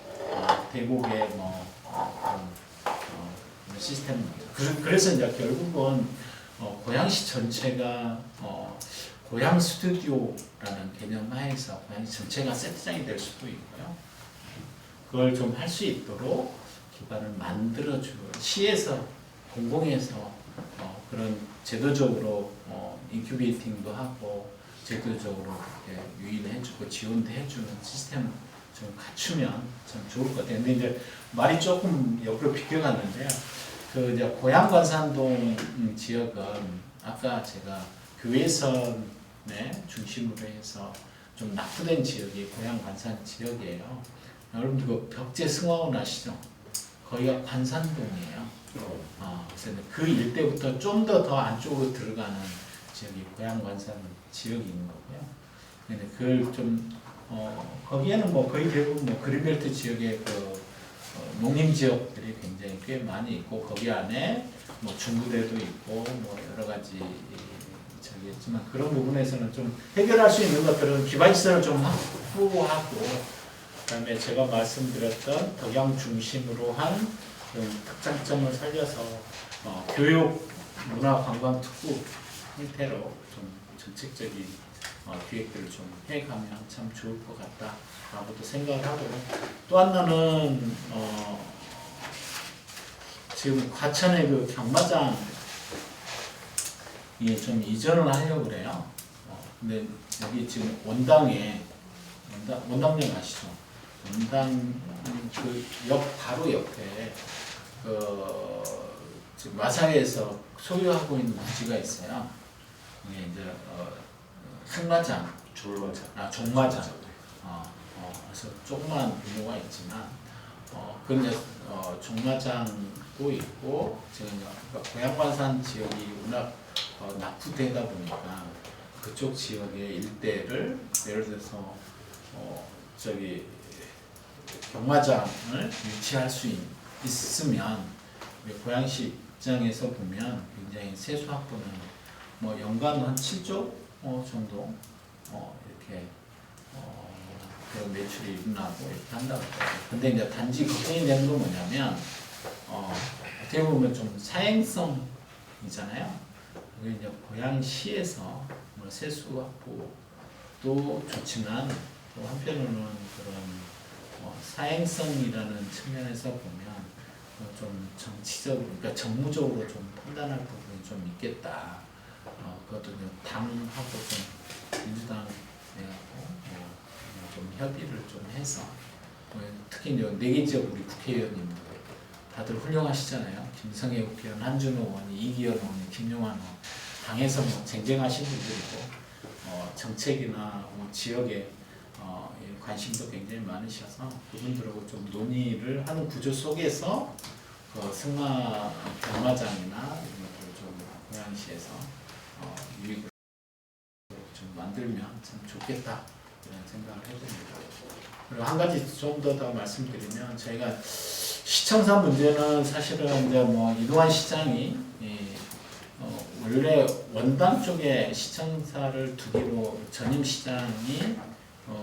대국의 뭐 시스템. 그래서 이제 결국은 고양시 전체가 고양 스튜디오라는 개념 하에서 고양시 전체가 세트장이 될 수도 있고요. 그걸 좀 할 수 있도록 기반을 만들어주고 시에서 공공에서 그런 제도적으로 인큐베이팅도 하고 제도적으로 유인해주고 지원도 해주는 시스템 좀 갖추면 참 좋을 것 같아요. 근데 이제 말이 조금 옆으로 비껴갔는데요. 그 이제 고양관산동 지역은 아까 제가 교외선에 중심으로 해서 좀 낙후된 지역이 고양관산 지역이에요. 여러분들 그 벽제 승화원 아시죠? 거기가 관산동이에요. 그래서 그 일대부터 좀 더 안쪽으로 들어가는 지역이 고양관산 지역이 있는 거고요. 근데 그걸 좀 거기에는 뭐 거의 대부분 뭐 그린벨트 지역의 그 농림 지역들이 굉장히 꽤 많이 있고 거기 안에 뭐 중부대도 있고 뭐 여러 가지 저기 있지만 그런 부분에서는 좀 해결할 수 있는 것들은 기반시설을 좀 확보하고 그다음에 제가 말씀드렸던 덕양 중심으로 한 그런 특장점을 살려서 교육, 문화, 관광 특구 형태로 좀 정책적인 기획들을 좀 해가면 참 좋을 것 같다라고도 생각을 하고 또 하나는 지금 과천의 그 경마장이 좀 이전을 하려고 그래요. 근데 여기 지금 원당역 아시죠? 원당 그 역 바로 옆에 그 지금 마사회에서 소유하고 있는 부지가 있어요. 이게 이제 승마장, 종마장. 그래서 조그만 규모가 있지만, 근데 종마장도 있고, 지금 고양관산 지역이 워낙 낙후되다 보니까 그쪽 지역의 일대를 예를 들어서 저기 경마장을 유치할 수 있으면 고양시 입장에서 보면 굉장히 세수 확보는 뭐 연간 한 7조 정도 이렇게 그런 매출이 일어나고 이렇게 한다고 해요. 근데 이제 단지 걱정이 되는 건 뭐냐면 어떻게 보면 좀 사행성이잖아요. 그게 이제 고양시에서 뭐 세수 확보도 좋지만 또 한편으로는 그런 사행성이라는 측면에서 보면 좀 정치적으로, 그러니까 정무적으로 좀 판단할 부분이 좀 있겠다. 그것도 당하고 좀 민주당하고 좀 협의를 좀 해서 특히 이제 4개 지역 우리 국회의원님들 다들 훌륭하시잖아요. 김성애 국회의원, 한준호 의원, 이기현 의원, 김용환 의원 당에서 뭐 쟁쟁하신 분들이고 정책이나 뭐 지역에 관심도 굉장히 많으셔서 그분들하고 좀 논의를 하는 구조 속에서 승마 경마장이나 이런 것들을 좀 고양시에서 유익을 좀 만들면 참 좋겠다 이런 생각을 해봅니다. 그리고 한 가지 좀 더 말씀드리면 저희가 시청사 문제는 사실은 이제 뭐 이동환 시장이 원래 원당 쪽에 시청사를 두기로 전임 시장이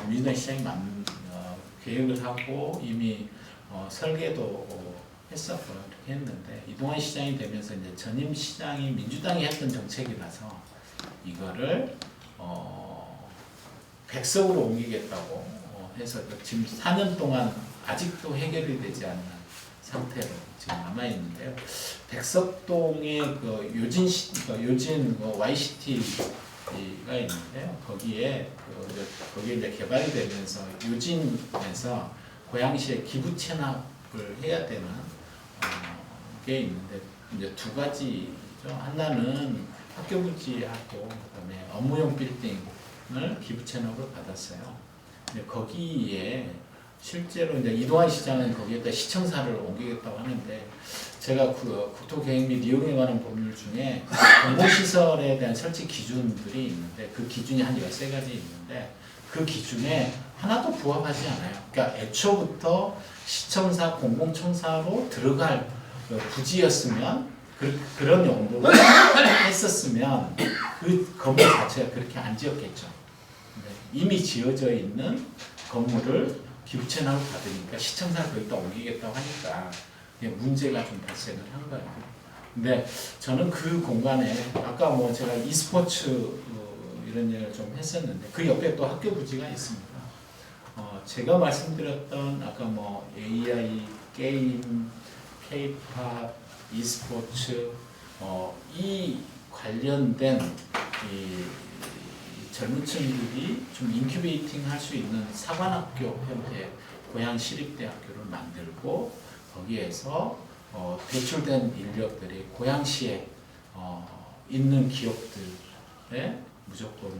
민주당 시장이 계획을 하고 이미 설계도 했었고 이렇게 했는데 이동환 시장이 되면서 이제 전임 시장이 민주당이 했던 정책이라서 이거를 백석으로 옮기겠다고 해서 지금 4년 동안 아직도 해결이 되지 않는 상태로 지금 남아 있는데요. 백석동에 그 요진 YCT가 있는데요. 거기에 거기에 이제 개발이 되면서 요진에서 고양시에 기부 체납을 해야 되는 게 있는데 이제 두 가지죠. 하나는 학교 부지하고 그다음에 업무용 빌딩을 기부 체납을 받았어요. 근데 거기에 실제로 이제 이동환 시장은 거기에다 시청사를 옮기겠다고 하는데 제가 그 국토계획 및 이용에 관한 법률 중에 공공시설에 대한 설치 기준들이 있는데 그 기준이 한 13가지 있는데 그 기준에 하나도 부합하지 않아요. 그러니까 애초부터 시청사, 공공청사로 들어갈 부지였으면 그런 용도로 했었으면 그 건물 자체가 그렇게 안 지었겠죠. 이미 지어져 있는 건물을 기부채납을 받으니까 시청사를 거기다 옮기겠다고 하니까 문제가 좀 발생을 한 거예요. 근데 저는 그 공간에 아까 뭐 제가 e스포츠 이런 얘기를 좀 했었는데 그 옆에 또 학교 부지가 있습니다. 제가 말씀드렸던 아까 뭐 AI, 게임, K-팝, e스포츠 이 관련된 이 젊은 층들이 좀 인큐베이팅 할 수 있는 사관학교 형태 고양시립대학교를 만들고 거기에서 배출된 인력들이 고양시에 있는 기업들에 무조건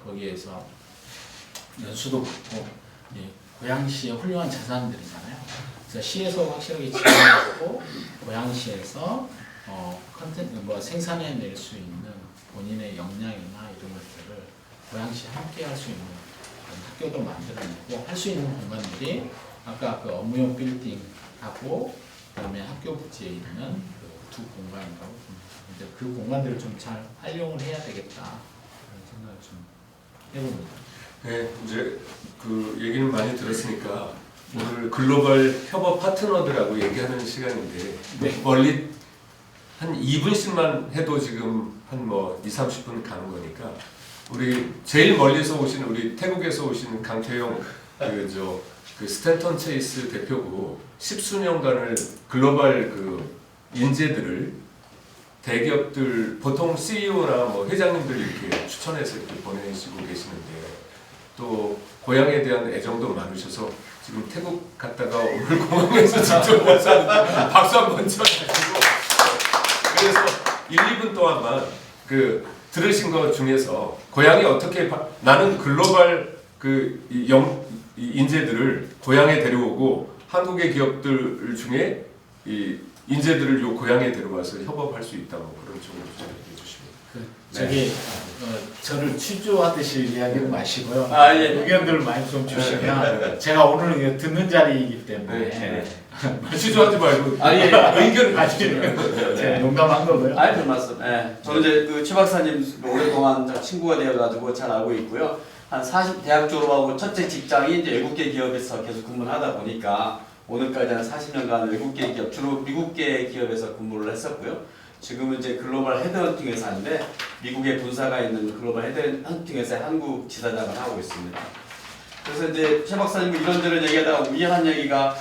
거기에서 연수도 받고 고양시의 훌륭한 자산들이잖아요. 그래서 시에서 확실하게 지원하고 고양시에서 컨텐츠 생산해낼 수 있는 본인의 역량이나 이런 것들을 고양시에 함께 할 수 있는 그런 학교도 만들어내고 할 수 있는 공간들이 아까 그 업무용 빌딩하고 그다음에 학교 부지에 있는 그 두 공간이라고 이제 그 공간들을 좀 잘 활용을 해야 되겠다 그런 생각을 좀 해봅니다. 네, 이제 그 얘기는 많이 들었으니까 오늘 글로벌 협업 파트너들하고 얘기하는 시간인데 네. 멀리 한 2분씩만 해도 지금 한 뭐 20-30분 가는 거니까 우리 제일 멀리서 오신 우리 태국에서 오신 강태용 그 스탠턴 체이스 대표고 10수년간을 글로벌 그 인재들을 대기업들 보통 CEO나 뭐 회장님들 이렇게 추천해서 이렇게 보내시고 계시는데 또 고향에 대한 애정도 많으셔서 지금 태국 갔다가 오늘 공항에서 직접 오셨는데 박수 한번 쳐주시고 그래서 1-2분 동안만 그 들으신 것 중에서 고향이 어떻게 나는 글로벌 이 인재들을 고향에 데려오고 한국의 기업들 중에 이 인재들을 요 고향에 데려와서 협업할 수 있다고 그런 쪽으로 좀 해주시면. 저를 취조하듯이 이야기를 마시고요. 예. 의견들을 많이 좀 주시면 제가 오늘 이거 듣는 자리이기 때문에 취조하지 말고 의견을 가지는 제가 농담한 거고요. 아이, 별 말씀. 예. 저는 이제 그 최 박사님 오랫동안 친구가 되어가지고 잘 알고 있고요. 한 40 대학 졸업하고 첫째 직장이 이제 외국계 기업에서 계속 근무를 하다 보니까 오늘까지 한 40년간 외국계 기업, 주로 미국계 기업에서 근무를 했었고요. 지금은 이제 글로벌 헤드헌팅 회사인데 미국에 분사가 있는 글로벌 헤드헌팅 회사의 한국 지사장을 하고 있습니다. 그래서 이제 최 박사님 이런저런 얘기하다가 우연한 얘기가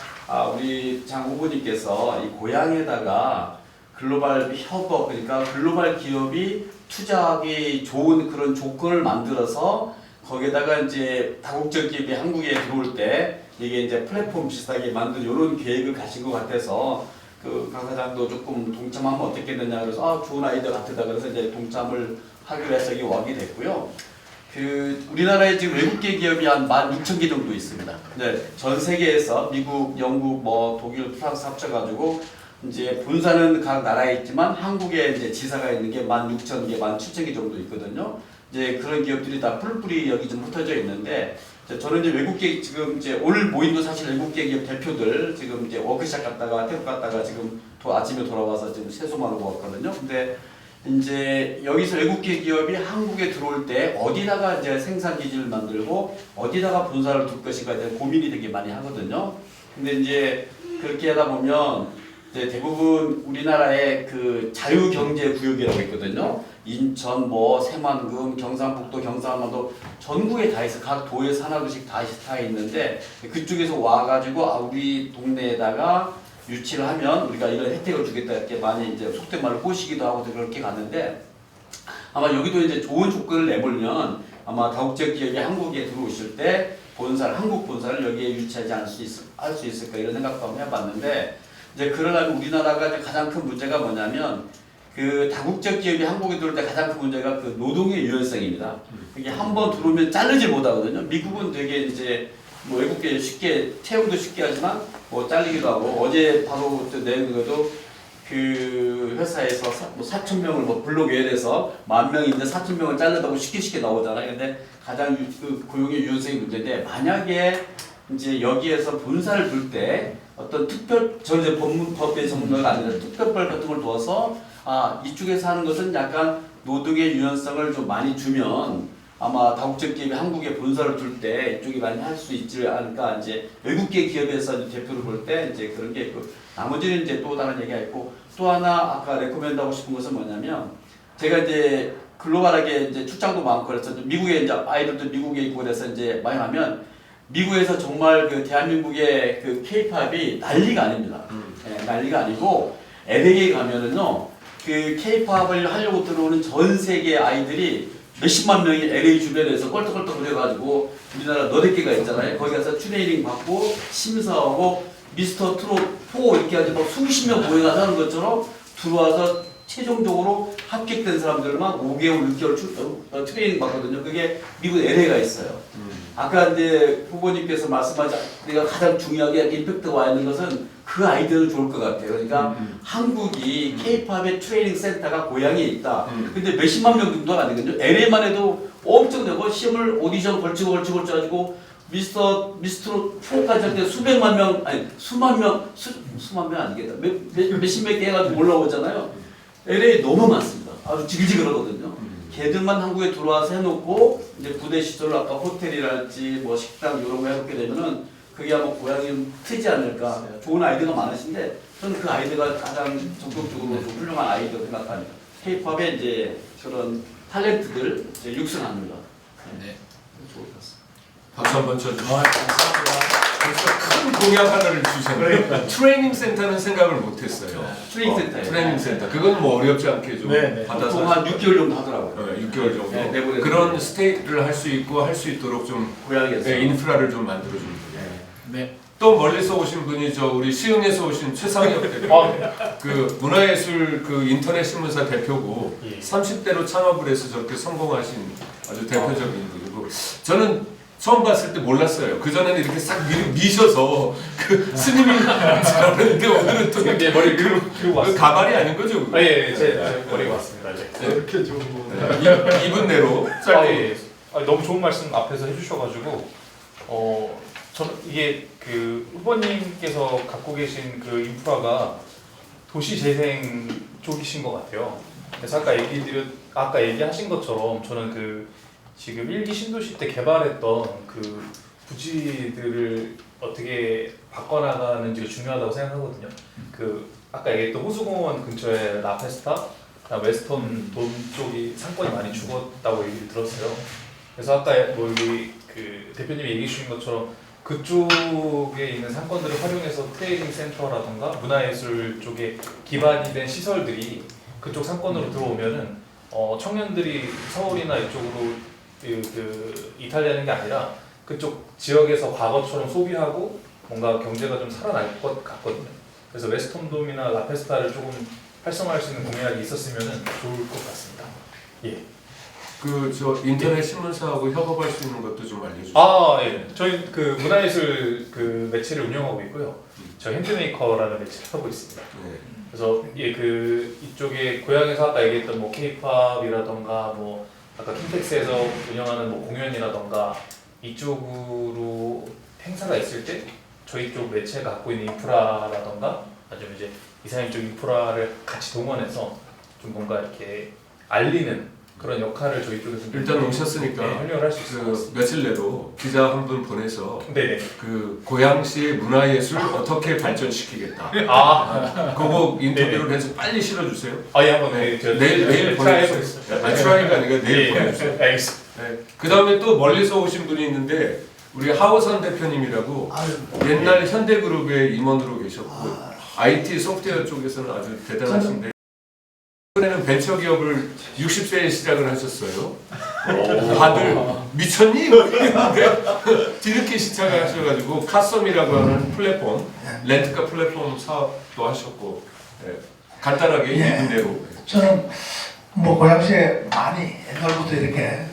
우리 장 후보님께서 이 고향에다가 글로벌 협업, 그러니까 글로벌 기업이 투자하기 좋은 그런 조건을 만들어서 거기에다가 이제 다국적 기업이 한국에 들어올 때 이게 이제 플랫폼 비슷하게 만든 이런 계획을 가진 것 같아서 그 강 사장도 조금 동참하면 어떻겠느냐 그래서 좋은 아이디어 같다 그래서 이제 동참을 하기로 해서 이게 와게 됐고요. 그 우리나라에 지금 외국계 기업이 한 16,000개 정도 있습니다. 이제 전 세계에서 미국, 영국, 뭐 독일, 프랑스 합쳐가지고 이제 본사는 각 나라에 있지만 한국에 이제 지사가 있는 게 16,000개, 17,000개 정도 있거든요. 이제 그런 기업들이 다 뿔뿔이 여기 좀 흩어져 있는데 저는 이제 외국계 지금 이제 오늘 모임도 사실 외국계 기업 대표들 지금 이제 워크숍 갔다가 태국 갔다가 지금 아침에 돌아와서 지금 세수하러 왔거든요. 근데 이제 여기서 외국계 기업이 한국에 들어올 때 어디다가 이제 생산 기지를 만들고 어디다가 본사를 둘 것인가에 대한 고민이 되게 많이 하거든요. 근데 이제 그렇게 하다 보면 이제 대부분 우리나라의 그 자유경제구역이라고 있거든요. 인천, 뭐 새만금, 경상북도, 경상남도 전국에 다 있어. 각 도에서 하나둘씩 다 있는데 그쪽에서 와가지고 우리 동네에다가 유치를 하면 우리가 이런 혜택을 주겠다 이렇게 많이 이제 속된 말로 꼬시기도 하고 그렇게 갔는데 아마 여기도 이제 좋은 조건을 내보면 아마 다국적 기업이 한국에 들어오실 때 한국 본사를 여기에 유치하지 할 수 있을까 이런 생각도 한번 해봤는데 이제 그러려면 우리나라가 이제 가장 큰 문제가 뭐냐면 그 다국적 기업이 한국에 들어올 때 가장 큰 문제가 그 노동의 유연성입니다. 이게 한번 들어오면 자르지 못하거든요. 미국은 되게 이제 뭐 외국계 쉽게 채용도 쉽게 하지만 뭐 잘리기도 하고 어제 바로 내는 것도 그 회사에서 4,000명을 뭐 불러줘야 돼서 10,000명인데 4,000명을 자르다고 쉽게 나오잖아요. 근데 가장 그 고용의 유연성이 문제인데 만약에 이제 여기에서 본사를 둘 때 어떤 저는 이제 법의 전문가가 아니라 특별법 같은 걸 둬서 이쪽에서 하는 것은 약간 노동의 유연성을 좀 많이 주면 아마 다국적 기업이 한국에 본사를 둘 때 이쪽이 많이 할 수 있지 않을까. 이제 외국계 기업에서 대표를 볼 때 이제 그런 게 있고 나머지는 이제 또 다른 얘기가 있고 또 하나 아까 레코멘드 하고 싶은 것은 뭐냐면 제가 이제 글로벌하게 이제 출장도 많고 그래서 미국에 이제 아이들도 미국에 있고 그래서 이제 많이 하면 미국에서 정말 그 대한민국의 그 K-팝이 난리가 아닙니다. 난리가 아니고 LA에 가면은요 그 K-팝을 하려고 들어오는 전 세계 아이들이 몇십만 명이 LA 주변에서 껄떡껄떡 그래가지고 우리나라 너댓 개가 있잖아요. 거기 가서 트레이닝 받고 심사하고 미스터 트롯 4 이렇게 하지 막 수십 명 모여가서 하는 것처럼 들어와서 최종적으로 합격된 사람들만 5개월, 6개월 트레이닝 받거든요. 그게 미국 LA가 있어요. 아까 이제 후보님께서 말씀하신 내가 가장 중요하게 임팩트가 와 있는 것은 그 아이디어는 좋을 것 같아요. 그러니까 한국이 K-팝의 트레이닝 센터가 고향에 있다. 근데 몇십만 명 정도가 안 되거든요. LA만 해도 엄청 되고 시험을 오디션 걸치고 가지고 미스트로 4까지 할 때 수백만 명, 아니 수만 명, 수만 명 아니겠다. 몇십몇 개 해가지고 올라오잖아요. LA 너무 많습니다. 아주 지글지글하거든요. 걔들만 한국에 들어와서 해놓고 이제 부대 시설 아까 호텔이랄지 뭐 식당 이런 거 해놓게 되면은 그게 아마 고향이 좀 트지 않을까. 좋은 아이디어가 많으신데 저는 그 아이디어가 가장 적극적으로 좀 훌륭한 아이디어 생각합니다. K-팝의 이제 그런 탤런트들 이제 육성하는 거. 네. 좋을 것 같습니다. 박수 한번 쳐주세요. 감사합니다. 벌써 큰 공약 하나를 주셨네요. 트레이닝 센터는 생각을 못했어요. 트레이닝 센터예요. 트레이닝 센터. 그건 뭐 어렵지 않게 좀 네, 네. 받아서 보통 한 6개월 정도 하더라고요. 6개월 정도 네, 내보내서. 그런 스테이를 할 수 있고 할 수 있도록 좀 고향에서. 인프라를 좀 만들어주는 거예요. 네. 또 멀리서 오신 분이 저 우리 시흥에서 오신 최상혁 대표, 그 문화예술 그 인터넷 신문사 대표고 30대로 창업을 해서 저렇게 성공하신 아주 대표적인 분이고 저는 처음 봤을 때 몰랐어요. 그 전에는 이렇게 싹 미셔서 그 스님이 잘하는데 오늘은 또 네, 머리 그리고 그 왔습니다. 가발이 아닌 거죠? 아, 예, 제 머리가 왔습니다. 네. 이렇게 좋은 거. 이분 대로 아, 짧게. 예. 아, 너무 좋은 말씀 앞에서 해주셔가지고 저는 이게 그 후보님께서 갖고 계신 그 인프라가 도시 재생 쪽이신 것 같아요. 그래서 아까 얘기하신 것처럼 저는 그 지금 1기 신도시 때 개발했던 그 부지들을 어떻게 바꿔나가는지가 중요하다고 생각하거든요. 그 아까 얘기했던 호수공원 근처에 라페스타, 웨스턴 돔 쪽이 상권이 많이 죽었다고 얘기를 들었어요. 그래서 아까 뭐 여기 그 대표님이 얘기해 주신 것처럼 그쪽에 있는 상권들을 활용해서 트레이닝 센터라던가 문화예술 쪽에 기반이 된 시설들이 그쪽 상권으로 들어오면은 청년들이 서울이나 이쪽으로 이탈리아는 게 아니라 그쪽 지역에서 과거처럼 소비하고 뭔가 경제가 좀 살아날 것 같거든요. 그래서 웨스턴돔이나 라페스타를 조금 활성화할 수 있는 공약이 있었으면 좋을 것 같습니다. 예. 그 저 인터넷 신문사하고 협업할 수 있는 것도 좀 알려주세요. 아, 예. 저희 그 문화예술 그 매체를 운영하고 있고요. 저 핸드메이커라는 매체를 하고 있습니다. 네. 그래서 예, 그 이쪽에 고향에서 아까 얘기했던 뭐 K-팝이라던가 뭐 아까 킨텍스에서 운영하는 뭐 공연이라던가 이쪽으로 행사가 있을 때 저희 쪽 매체가 갖고 있는 인프라라던가 아니면 이제 이사님 쪽 인프라를 같이 동원해서 좀 뭔가 이렇게 알리는 그런 역할을 저희 쪽에서 일단 오셨으니까 네, 활용을 할 수 있을 것 그 같습니다. 며칠 내로 기자 한 분 보내서 네네. 그 고양시의 문화예술 어떻게 발전시키겠다. 그거 인터뷰를 해서 빨리 실어주세요. 예, 한번 네. 제가 내일 보내주세요. 아니 트라이가 아니라 내일 예, 보내주세요. 알겠습니다. 네. 그 다음에 또 멀리서 오신 분이 있는데 우리 하호선 대표님이라고 옛날 현대그룹의 임원으로 계셨고 IT 소프트웨어 쪽에서는 아주 대단하신데 이번에는 벤처기업을 60세에 시작을 하셨어요. 다들 미쳤니? 이랬는데 뒤늦게 시작을 하셔가지고 카썸이라고 하는 플랫폼, 렌트카 플랫폼 사업도 하셨고 간단하게 이분 대로 저는 뭐 고양시에 많이 옛날부터 이렇게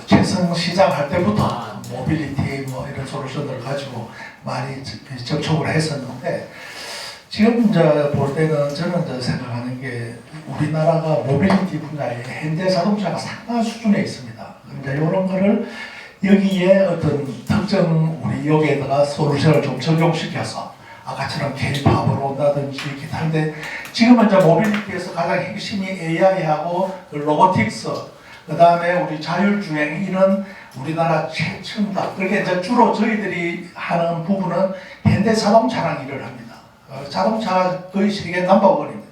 재성 시작할 때부터 모빌리티 뭐 이런 솔루션을 가지고 많이 접촉을 했었는데 지금 이제 볼 때는 저는 이제 생각하는 게 우리나라가 모빌리티 분야에 현대자동차가 상당한 수준에 있습니다. 이제 이런 거를 여기에 어떤 특정 우리 여기에다가 솔루션을 좀 적용시켜서 아까처럼 K-팝으로 온다든지 기타인데 지금은 이제 모빌리티에서 가장 핵심이 AI하고 로보틱스 그 다음에 우리 자율주행 이런 우리나라 최첨단 그렇게 이제 주로 저희들이 하는 부분은 현대자동차랑 일을 합니다. 자동차가 거의 세계 넘버원입니다.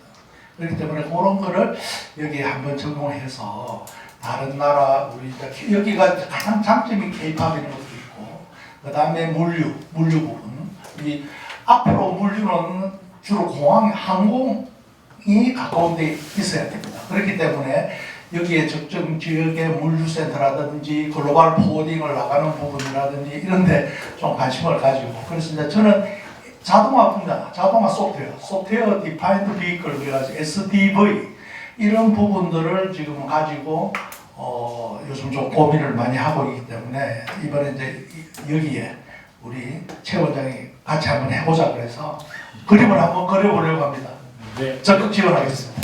그렇기 때문에 그런 거를 여기에 한번 적용해서 다른 나라 우리 이제 여기가 가장 장점이 K-팝인 것도 있고 그 다음에 물류 부분 이 앞으로 물류는 주로 공항 항공이 가까운 데 있어야 됩니다. 그렇기 때문에 여기에 적정 지역의 물류센터라든지 글로벌 포워딩을 나가는 부분이라든지 이런 데 좀 관심을 가지고 그래서 이제 저는 자동화 분야, 자동화 소프트웨어 디파인드 비클 그래가지고 SDV 이런 부분들을 지금 가지고 요즘 좀 고민을 많이 하고 있기 때문에 이번에 이제 여기에 우리 최 원장이 같이 한번 해보자 그래서 그림을 한번 그려보려고 합니다. 네. 적극 지원하겠습니다.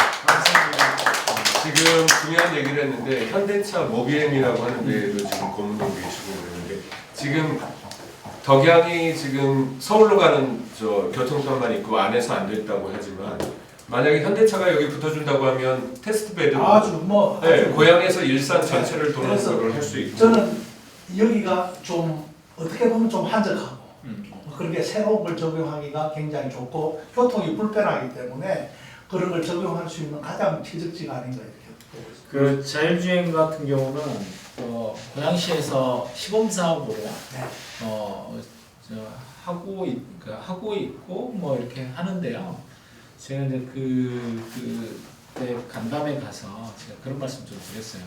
지금 중요한 얘기를 했는데 현대차 모비엠이라고 하는 데에도 지금 고문도 계시고 그러는데 지금 덕양이 지금 서울로 가는 저 교통편만 있고 안에서 안 됐다고 하지만 만약에 현대차가 여기 붙어준다고 하면 테스트 베드로 아주 뭐 네, 아주 고향에서 일산 전체를 도는 그래서 걸 할 수 있고 저는 여기가 좀 어떻게 보면 좀 한적하고 그렇게 새로운 걸 적용하기가 굉장히 좋고 교통이 불편하기 때문에 그런 걸 적용할 수 있는 가장 최적지가 아닌가 이렇게 보고 있습니다. 그 자율주행 같은 경우는 고양시에서 시범 사업으로 하고 있고 뭐 이렇게 하는데요. 제가 이제 그때 간담회 가서 제가 그런 말씀 좀 드렸어요.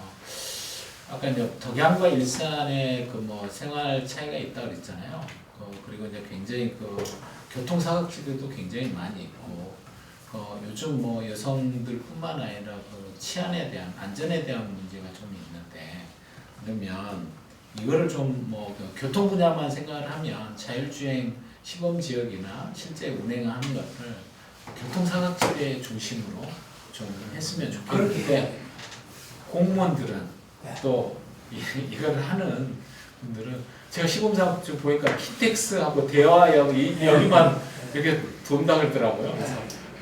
아까 이제 덕양과 일산의 그 뭐 생활 차이가 있다고 그랬잖아요. 그리고 이제 굉장히 그 교통사고치들도 굉장히 많이 있고, 요즘 뭐 여성들뿐만 아니라 그 치안에 대한 안전에 대한 문제가 좀 있는데, 그러면 이거를 좀 뭐 교통 분야만 생각을 하면 자율주행 시범 지역이나 실제 운행하는 것을 교통사각지대 중심으로 좀 했으면 좋겠는데 공무원들은 또 이걸 하는 분들은 제가 시범사업 좀 보니까 키텍스하고 대화역 여기만 이렇게 돈다 그러더라고요. 그래서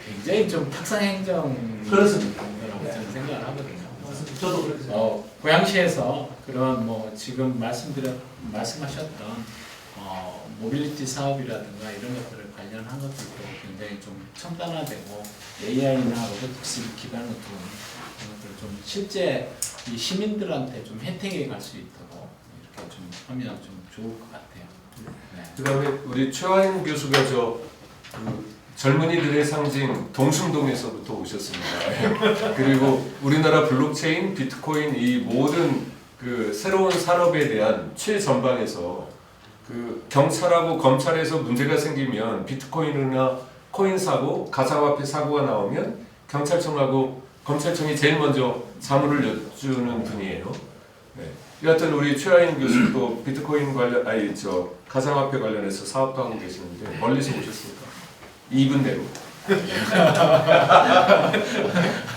굉장히 좀 탁상행정 그렇습니다. 라고 저는 생각을 하거든요. 저도 그렇게 생각합니다. 고양시에서 그런 뭐 지금 말씀하셨던 모빌리티 사업이라든가 이런 것들을 관련한 것들도 굉장히 좀 첨단화되고 AI나 로보틱스 기반으로 둔 것들 좀 실제 이 시민들한테 좀 혜택이 갈 수 있도록 이렇게 좀 하면 좀 좋을 것 같아요. 네. 그다음에 우리 최화인 교수가 젊은이들의 상징 동숭동에서부터 오셨습니다. 그리고 우리나라 블록체인, 비트코인 이 모든 그 새로운 산업에 대한 최전방에서 그 경찰하고 검찰에서 문제가 생기면 비트코인이나 코인 사고, 가상화폐 사고가 나오면 경찰청하고 검찰청이 제일 먼저 자문을 여쭈는 분이에요. 네. 여하튼 우리 최하인 교수도 비트코인 관련, 가상화폐 관련해서 사업도 하고 계시는데 멀리서 오셨습니까? 2분 내로.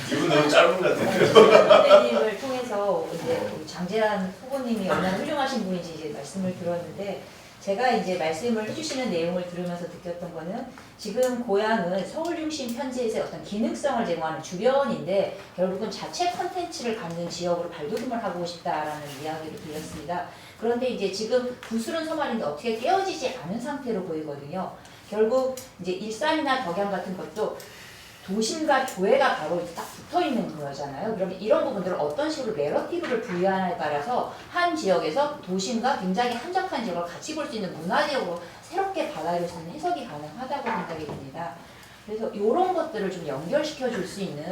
2분 너무 짧은 것 같아요. 선배님을 통해서 이제 장재환 후보님이 얼마나 훌륭하신 분인지 이제 말씀을 들었는데 제가 이제 말씀을 해주시는 내용을 들으면서 느꼈던 거는 지금 고향은 서울 중심 편지에서 어떤 기능성을 제공하는 주변인데 결국은 자체 컨텐츠를 갖는 지역으로 발돋움을 하고 싶다라는 이야기를 들렸습니다. 그런데 이제 지금 구슬은 서말인데 어떻게 깨어지지 않은 상태로 보이거든요. 결국 이제 일산이나 덕양 같은 것도 도심과 교회가 바로 딱 붙어 있는 거잖아요. 그러면 이런 부분들을 어떤 식으로 내러티브를 부여하냐에 따라서 한 지역에서 도심과 굉장히 한적한 지역을 같이 볼 수 있는 문화지역으로 새롭게 받아들일 수 있는 해석이 가능하다고 생각이 듭니다. 그래서 이런 것들을 좀 연결시켜 줄 수 있는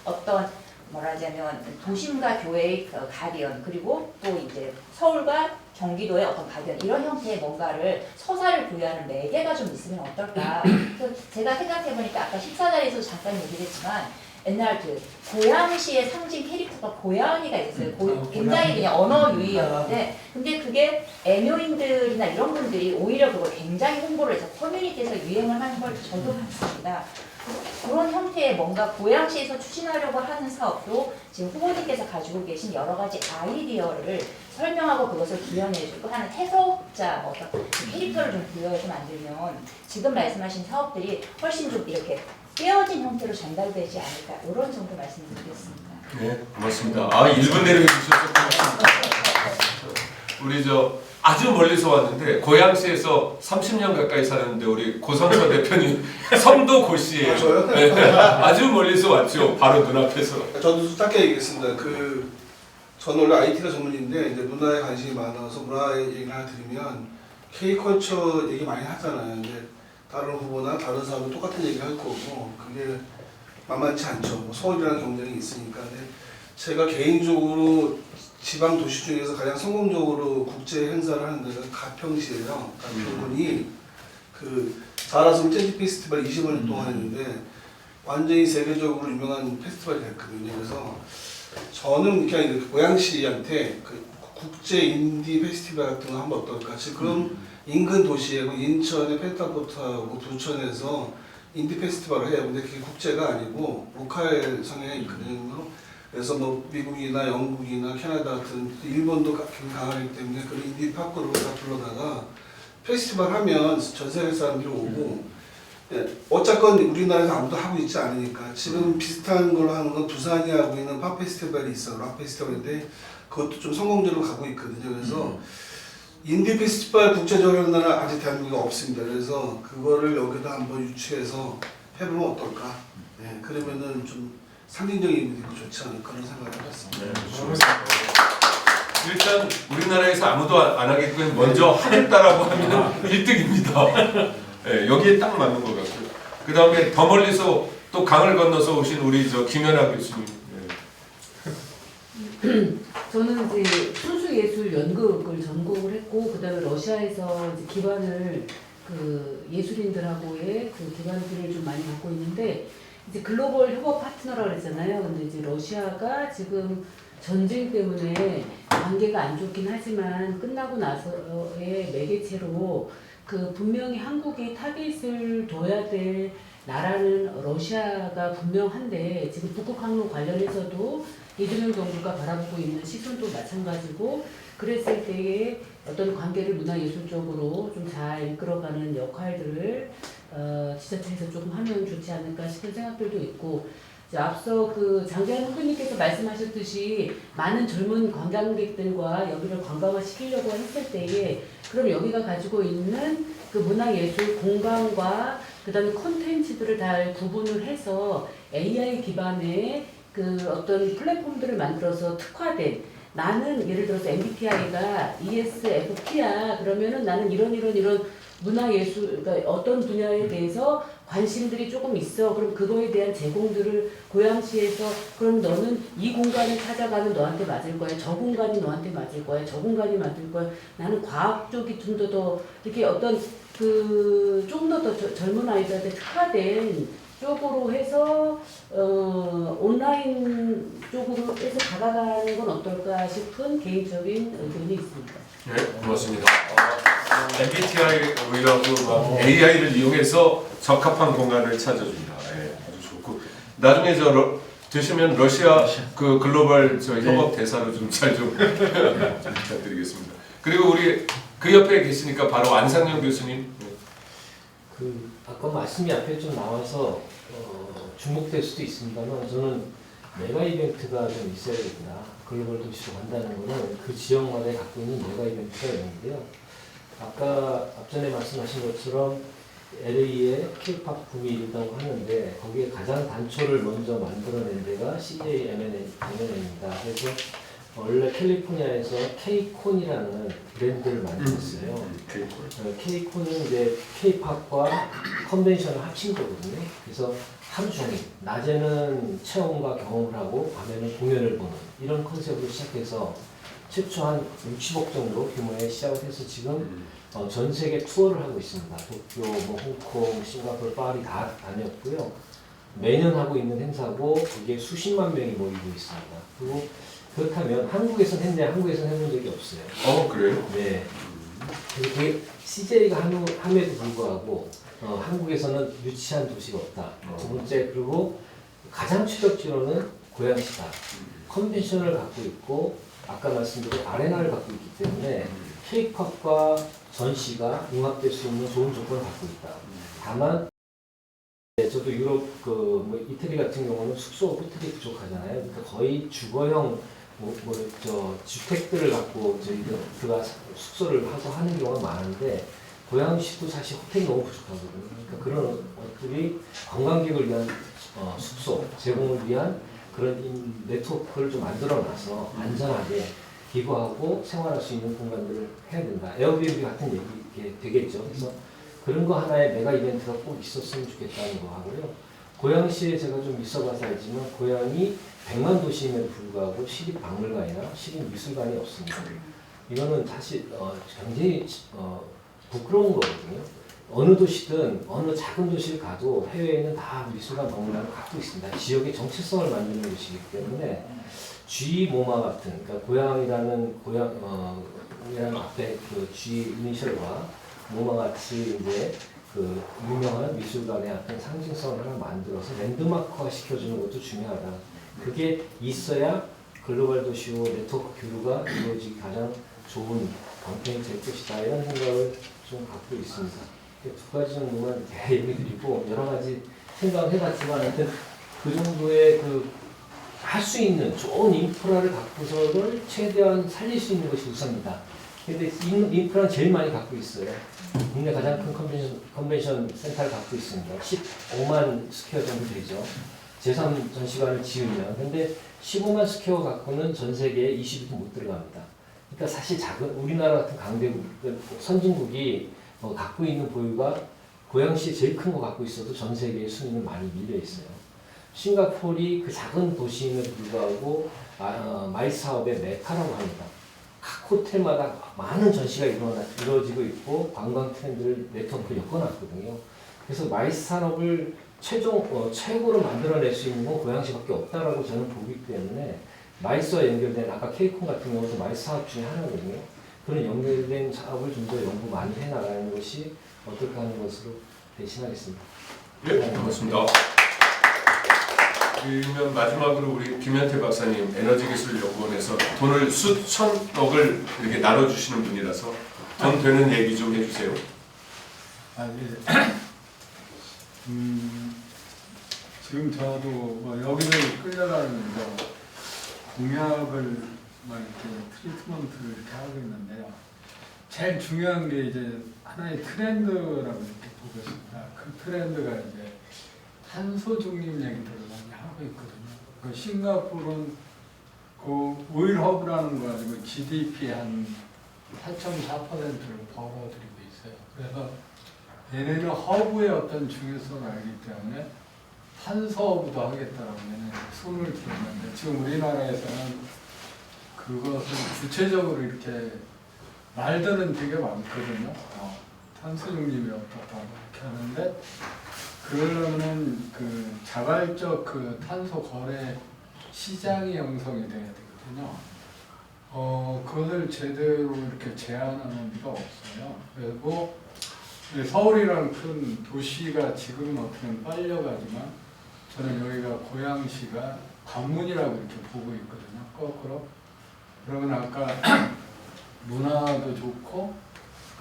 어떤 말하자면 도심과 교회의 가디언 그리고 또 이제 서울과 경기도의 어떤 가디언 이런 형태의 뭔가를 서사를 부여하는 매개가 좀 있으면 어떨까. 그래서 제가 생각해보니까 아까 식사 자리에서 잠깐 얘기를 했지만 옛날 그 고양시의 상징 캐릭터가 고양이가 있었어요. 굉장히 그냥 언어 유희였는데 근데 그게 애묘인들이나 이런 분들이 오히려 그걸 굉장히 홍보를 해서 커뮤니티에서 유행을 하는 걸 저도 봤습니다. 그런 형태의 뭔가 고양시에서 추진하려고 하는 사업도 지금 후보님께서 가지고 계신 여러 가지 아이디어를 설명하고 그것을 구현해주고 하는 해석자 어떤 캐릭터를 좀 부여해서 만들면 지금 말씀하신 사업들이 훨씬 좀 이렇게 깨어진 형태로 전달되지 않을까 이런 정도 말씀드리겠습니다. 네, 고맙습니다. 1분 내로 해주셨었군요. 우리 아주 멀리서 왔는데 고양시에서 30년 가까이 사는데 우리 고성서 대표님 섬도 고시예요. 저요? 네, 아주 멀리서 왔죠. 바로 눈앞에서. 저도 짧게 얘기했습니다. 저는 원래 IT가 전문인데 이제 문화에 관심이 많아서 문화 얘기를 하나 드리면 K컬처 얘기 많이 하잖아요. 근데 다른 후보나 다른 사람도 똑같은 얘기를 할 거고 그게 만만치 않죠. 뭐 서울이라는 경쟁이 있으니까. 근데 제가 개인적으로 지방 도시 중에서 가장 성공적으로 국제 행사를 하는 데가 가평시예요. 가평군이 자라섬 재즈 페스티벌 25년 동안 했는데 완전히 세계적으로 유명한 페스티벌이 됐거든요. 그래서 저는 그냥 이렇게 고양시한테 그 국제 인디 페스티벌 같은 거 하면 어떨까? 지금 인근 도시에 인천의 펜타포트하고 부천에서 인디 페스티벌을 해요. 근데 그게 국제가 아니고 로컬 성향이 있거든요. 그래서 뭐 미국이나 영국이나 캐나다 같은 일본도 굉장히 강하기 때문에 그런 인디 팝그룹을 다 불러다가 페스티벌 하면 전 세계 사람들이 오고 예, 어쨌건 우리나라에서 아무도 하고 있지 않으니까 지금 비슷한 걸로 하는 건 부산이 하고 있는 팝 페스티벌이 있어요. 락 페스티벌인데 그것도 좀 성공적으로 가고 있거든요. 그래서 인디 페스티벌 국제적으로 하는 나라 아직 대한민국에 없습니다. 그래서 그거를 여기다 한번 유치해서 해보면 어떨까? 예, 그러면은 좀 상징적인 의미도 있고 좋지 않을까 그런 생각을 해봤습니다. 일단 우리나라에서 아무도 안 하게끔 먼저 하겠다라고 하면 1등입니다. 네, 여기에 딱 맞는 것 같고요. 그 다음에 더 멀리서 또 강을 건너서 오신 우리 김연아 교수님. 저는 이제 순수예술 연극을 전공을 했고 그다음에 러시아에서 이제 기반을 그 예술인들하고의 그 기반들을 좀 많이 갖고 있는데 이제 글로벌 협업 파트너라고 그랬잖아요. 근데 이제 러시아가 지금 전쟁 때문에 관계가 안 좋긴 하지만 끝나고 나서의 매개체로 그 분명히 한국이 타깃을 둬야 될 나라는 러시아가 분명한데 지금 북극 항로 관련해서도 이재명 정부가 바라보고 있는 시선도 마찬가지고 그랬을 때에 어떤 관계를 문화예술적으로 좀 잘 이끌어가는 역할들을 지자체에서 조금 하면 좋지 않을까 싶은 생각들도 있고 이제 앞서 그 장재환 후보님께서 말씀하셨듯이 많은 젊은 관광객들과 여기를 관광화시키려고 했을 때에 그럼 여기가 가지고 있는 그 문화예술 공간과 그 다음에 콘텐츠들을 다 구분을 해서 AI 기반의 그 어떤 플랫폼들을 만들어서 특화된 나는 예를 들어서 MBTI가 ESFP야 그러면은 나는 이런 문화예술 그러니까 어떤 분야에 대해서 관심들이 조금 있어 그럼 그거에 대한 제공들을 고양시에서 그럼 너는 이 공간을 찾아가면 너한테 맞을 거야 저 공간이 너한테 맞을 거야 저 공간이 맞을 거야 나는 과학 쪽이 좀 더 이렇게 어떤 그 좀 더 젊은 아이들한테 특화된 쪽으로 해서 온라인 쪽으로 해서 다가가는 건 어떨까 싶은 개인적인 의견이 있습니다. 네, 고맙습니다. MBTI라고 AI를 이용해서 적합한 공간을 찾아줍니다. 네, 아주 좋고 나중에 되시면 러시아 그 글로벌 협업 대사로 좀 잘 좀 부탁드리겠습니다. 그리고 우리 그 옆에 계시니까 바로 안상영 교수님. 그 아까 말씀이 앞에 좀 나와서 중복될 수도 있습니다만 저는 메가 이벤트가 좀 있어야겠다. 글로벌 도시로 간다는 거는 그 지역마다 갖고 있는 메가 이벤트가 있는데요. 아까 앞전에 말씀하신 것처럼 LA에 K-팝 붐이 일다고 하는데 거기에 가장 단초를 먼저 만들어낸 데가 CJMNN입니다. 그래서 원래 캘리포니아에서 K-콘이라는 브랜드를 만들었어요. K-콘은 이제 K-팝과 컨벤션을 합친 거거든요. 그래서 하루 종일 낮에는 체험과 경험을 하고 밤에는 공연을 보는 이런 컨셉으로 시작해서 최초 한 60억 정도 규모의 시작을 해서 지금 전 세계 투어를 하고 있습니다. 도쿄, 홍콩, 싱가포르, 파리 다 다녔고요. 매년 하고 있는 행사고 그게 수십만 명이 모이고 있습니다. 그리고 그렇다면 한국에서는 했냐? 한국에서는 해본 적이 없어요. 그래요? 네. 그게 CJ가 함에도 불구하고 한국에서는 유치한 도시가 없다. 두 번째 그리고 가장 최적지로는 고양시다. 컨벤션을 갖고 있고 아까 말씀드린 아레나를 갖고 있기 때문에 K-팝과 전시가 융합될 수 있는 좋은 조건을 갖고 있다. 다만 저도 유럽 이태리 같은 경우는 숙소 호텔이 부족하잖아요. 그러니까 거의 주거형 주택들을 갖고 저희가 숙소를 하고 하는 경우가 많은데 고양시도 사실 호텔이 너무 부족하거든요. 그러니까 그런 것들이 관광객을 위한 숙소 제공을 위한 그런 네트워크를 좀 만들어놔서 안전하게 기거하고 생활할 수 있는 공간들을 해야 된다. 에어비앤비 같은 얘기 되겠죠. 그래서 그런 거 하나의 메가 이벤트가 꼭 있었으면 좋겠다는 거 하고요. 고양시에 제가 좀 있어봐서 알지만 고양이 100만 도시임에도 불구하고 시립박물관이나 시립미술관이 없습니다. 이거는 사실 굉장히 부끄러운 거거든요. 어느 도시든 어느 작은 도시를 가도 해외에는 다 미술관 박물관을 갖고 있습니다. 지역의 정체성을 만드는 곳이기 때문에 G 모마 같은, 그러니까 고향이라는 이라는 앞에 그 G 이니셜과 모마 같이 이제 그 유명한 미술관의 어떤 상징성을 하나 만들어서 랜드마크화 시켜주는 것도 중요하다. 그게 있어야 글로벌 도시와 네트워크 교류가 이루어지기 가장 좋은 방편이 될 것이다. 이런 생각을 좀 갖고 있습니다. 두 가지 정도만 얘기 드리고 여러 가지 생각을 해봤지만 하여튼 그 정도의 할 수 있는 좋은 인프라를 갖고서를 최대한 살릴 수 있는 것이 우선이다. 근데 이 인프라는 제일 많이 갖고 있어요. 국내 가장 큰 컨벤션 센터를 갖고 있습니다. 15만 스퀘어 정도 되죠. 제3 전시관을 지으면. 근데 15만 스퀘어 갖고는 전 세계에 20위도 못 들어갑니다. 그러니까 사실 우리나라 같은 강대국, 선진국이 갖고 있는 보유가 고양시에 제일 큰 거 갖고 있어도 전 세계의 순위는 많이 밀려 있어요. 싱가포르이 그 작은 도시임에도 불구하고 마이스 사업의 메카라고 합니다. 각 호텔마다 많은 전시가 이루어지고 있고 관광 트렌드를 네트워크를 엮어놨거든요. 그래서 마이스 산업을 최고로 만들어낼 수 있는 건 고양시밖에 없다라고 저는 보기 때문에 마이스와 연결된 아까 케이콘 같은 경우도 마이스 사업 중에 하나거든요. 그런 연결된 사업을 좀 더 연구 많이 해나가는 것이 어떨까 하는 것으로 대신하겠습니다. 네, 고맙습니다. 그러면 마지막으로 우리 김현태 박사님 에너지기술연구원에서 돈을 수천억을 이렇게 나눠주시는 분이라서 돈 되는 얘기 좀 해주세요. 지금 저도 여기를 끌려가는 공약을 이렇게 트리트먼트를 이렇게 하고 있는데요. 제일 중요한 게 이제 하나의 트렌드라고 이렇게 보고 있습니다. 그 트렌드가 이제 탄소 중립 얘기들을 많이 하고 있거든요. 그 싱가포르는 그 오일 허브라는 거 가지고 GDP 한 4.4%를 벌어들이고 있어요. 그래서 얘네는 허브의 어떤 중요성을 알기 때문에 탄소 허브도 하겠다라고 얘네는 손을 들었는데 지금 우리나라에서는 그것을 구체적으로 이렇게 말들은 되게 많거든요. 탄소 중립이 어떻다고 이렇게 하는데 그러려면 그 자발적 그 탄소 거래 시장이 형성이 돼야 되거든요. 그것을 제대로 이렇게 제한하는 데가 없어요. 그리고 서울이라는 큰 도시가 지금은 어떻게 빨려가지만 저는 여기가 고양시가 관문이라고 이렇게 보고 있거든요. 거꾸로. 그러면 아까 문화도 좋고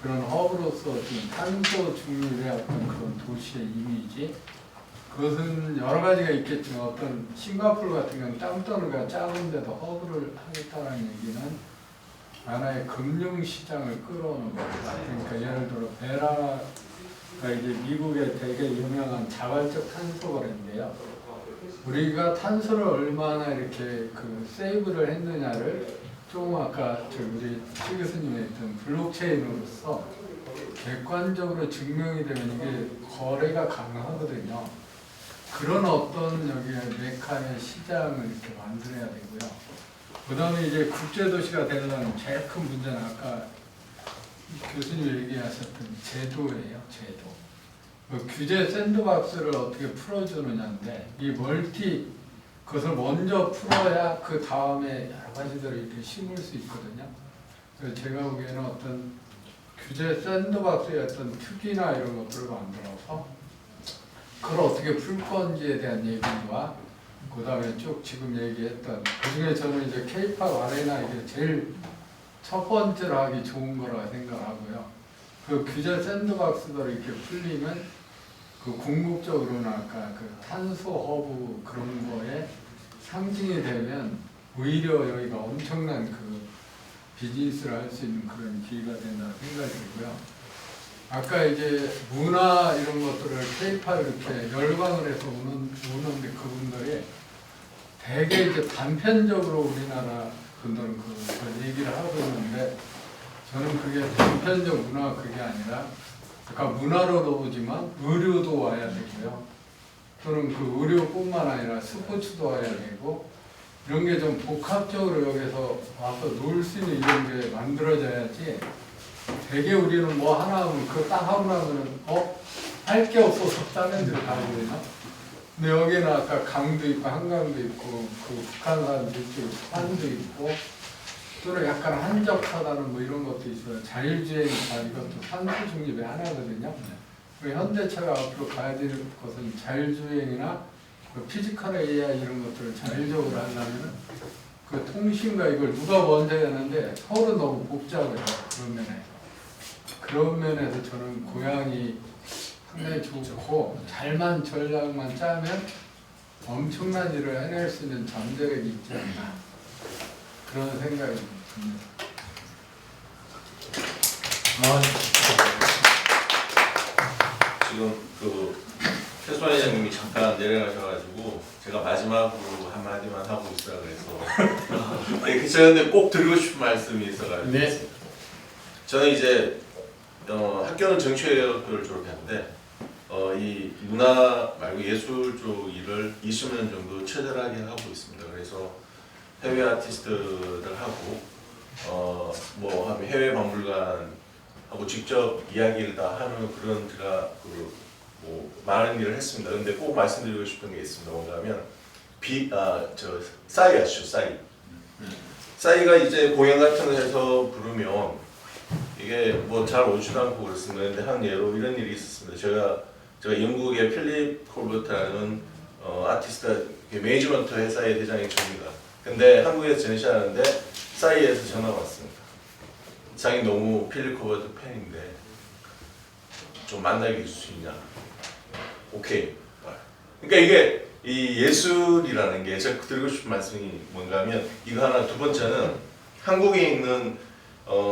그런 허브로서 탄소 중립의 어떤 그런 도시의 이미지 그것은 여러 가지가 있겠지만 어떤 싱가포르 같은 경우는 땅덩어리가 작은데도 허브를 하겠다는 얘기는 하나의 금융시장을 끌어오는 겁니다. 그러니까 예를 들어 베라가 이제 미국의 되게 유명한 자발적 탄소 거래인데요. 우리가 탄소를 얼마나 이렇게 세이브를 했느냐를 좀 아까 우리 최 교수님이 했던 블록체인으로서 객관적으로 증명이 되면 이게 거래가 가능하거든요. 그런 어떤 여기에 메카의 시장을 이렇게 만들어야 되고요. 그 다음에 이제 국제도시가 되려면 제일 큰 문제는 아까 교수님 얘기하셨던 제도예요, 제도. 그 규제 샌드박스를 어떻게 풀어주느냐인데 이 그것을 먼저 풀어야 그 다음에 여러 가지들을 이렇게 심을 수 있거든요. 그래서 제가 보기에는 어떤 규제 샌드박스의 어떤 특기나 이런 것들을 만들어서 그걸 어떻게 풀 건지에 대한 얘기와 그 다음에 쭉 지금 얘기했던 그 중에 저는 이제 K-POP 아레나 이게 제일 첫 번째로 하기 좋은 거라고 생각하고요. 그 규제 샌드박스들을 이렇게 풀리면 그 궁극적으로는 아까 그 탄소 허브 그런 거에 상징이 되면 오히려 여기가 엄청난 그 비즈니스를 할 수 있는 그런 기회가 된다는 생각이 들고요. 아까 이제 문화 이런 것들을 K-POP 이렇게 열광을 해서 우는데 그분들이 되게 이제 단편적으로 우리나라 분들은 그 얘기를 하고 있는데 저는 그게 단편적 문화가 그게 아니라 그러니까 문화로도 오지만 의료도 와야 되고요. 또는 그 의료뿐만 아니라 스포츠도 와야 되고 이런 게 좀 복합적으로 여기서 와서 놀 수 있는 이런 게 만들어져야지 되게 우리는 뭐 하나 하면 그거 딱 하고 나면은 할 게 없어서 다른 데로 가거든요. 근데 여기는 아까 강도 있고 한강도 있고 그 북한산 저쪽 산도 있고 또는 약간 한적하다는 뭐 이런 것도 있어요. 자율주행차 이것도 산수 중립의 하나거든요. 현대차가 앞으로 가야 될 것은 자율주행이나 그 피지컬 AI 이런 것들을 자율적으로 하려면 그 통신과 이걸 누가 먼저 하는데 서로 너무 복잡해요. 그런 면에서. 그런 면에서 저는 고양이 상당히 좋고 잘만 전략만 짜면 엄청난 일을 해낼 수 있는 잠재력이 있지 않나 그런 생각이 듭니다. 지금 그 최수환 회장님이 잠깐 내려가셔가지고 제가 마지막으로 한마디만 하고 있으라 그래서 그런데 꼭 드리고 싶은 말씀이 있어가지고 네. 저는 이제 학교는 정치학을 졸업했는데 이 문화 말고 예술 쪽 일을 20년 정도 처절하게 하고 있습니다. 그래서 해외 아티스트들하고 뭐 해외 박물관하고 직접 이야기를 다 하는 그런 제가 뭐 많은 일을 했습니다. 근데 꼭 말씀드리고 싶은 게 있습니다. 뭔가 하면 싸이 아시죠? 싸이가 이제 공연 같은 데서 부르면 이게 뭐 잘 오지도 않고 그렇습니다. 근데 한 예로 이런 일이 있었습니다. 제가 영국의 필립 콜버트라는 아티스트가 매니지먼트 회사의 대장이 저입니다. 근데 한국에서 전시하는데 싸이에서 전화가 왔습니다. 자기 너무 필립 콜버트 팬인데 좀 만나게 해줄 수 있냐? 오케이. 그러니까 이게 이 예술이라는 게 제가 드리고 싶은 말씀이 뭔가 하면 이거 하나, 두 번째는 한국에 있는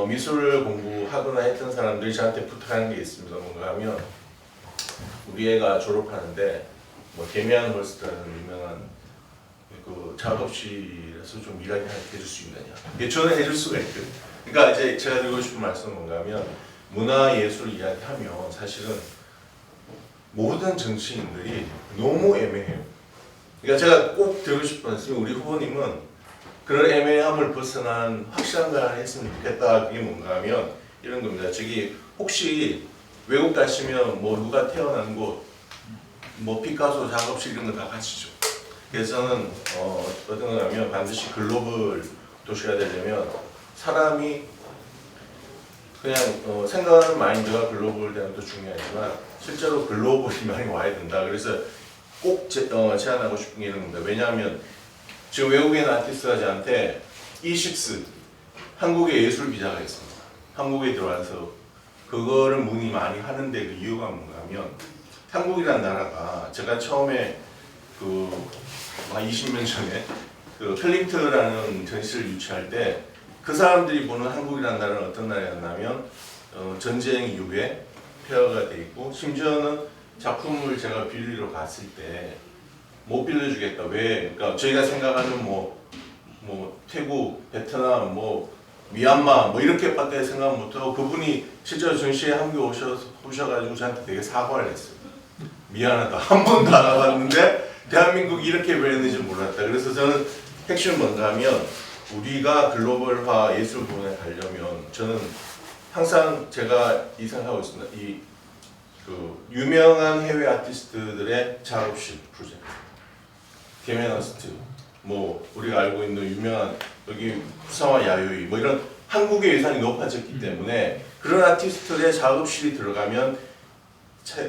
미술 공부하거나 했던 사람들이 저한테 부탁하는 게 있습니다. 뭔가 하면 우리 애가 졸업하는데 뭐 데미안 홀스트라는 유명한 그 작업실에서 좀 일하게 해줄 수 있느냐? 이게 저는 해줄 수가 있거든요. 그러니까 이제 제가 드리고 싶은 말씀은 뭔가 하면 문화예술 이야기하면 사실은 모든 정치인들이 너무 애매해요. 그러니까 제가 꼭 드리고 싶은 말씀이 우리 후보님은 그런 애매함을 벗어난 확실한 걸 했으면 좋겠다. 그게 뭔가 하면 이런 겁니다. 저기 혹시 외국 가시면 뭐 누가 태어난 곳, 뭐 피카소 작업실 이런 거 다 가시죠. 그래서 저는 어떤 거냐면 반드시 글로벌 도시가 되려면 사람이 그냥 생각하는 마인드가 글로벌 되는 것도 중요하지만 실제로 글로벌이 많이 와야 된다. 그래서 꼭 제안하고 싶은 게 이런 겁니다. 왜냐하면 지금 외국인 아티스트가 저한테 E6 한국에 예술 비자가 있습니다. 한국에 들어와서 그거를 문의 많이 하는데 그 이유가 뭔가 하면 한국이라는 나라가 제가 처음에 한 20년 전에 그 클림트라는 전시를 유치할 때 그 사람들이 보는 한국이라는 나라는 어떤 나라였냐면 전쟁 이후에 폐허가 돼 있고 심지어는 작품을 제가 빌리러 갔을 때 못 빌려주겠다. 왜? 그러니까 저희가 생각하는 뭐 태국, 베트남, 뭐 미얀마 뭐 이렇게밖에 생각 못하고 그분이 실제로 전시회 한국에 오셔가지고 저한테 되게 사과를 했어요. 미안하다. 한 번도 안 와봤는데 대한민국이 이렇게 변했는지 몰랐다. 그래서 저는 핵심은 뭔가 하면 우리가 글로벌화 예술 부분에 가려면 저는 항상 제가 이 생각하고 있습니다. 그 유명한 해외 아티스트들의 작업실 프로젝트, 데미안허스트, 뭐 우리가 알고 있는 유명한 여기 후사와 야요이 뭐 이런 한국의 예산이 높아졌기 때문에 그런 아티스트들의 작업실이 들어가면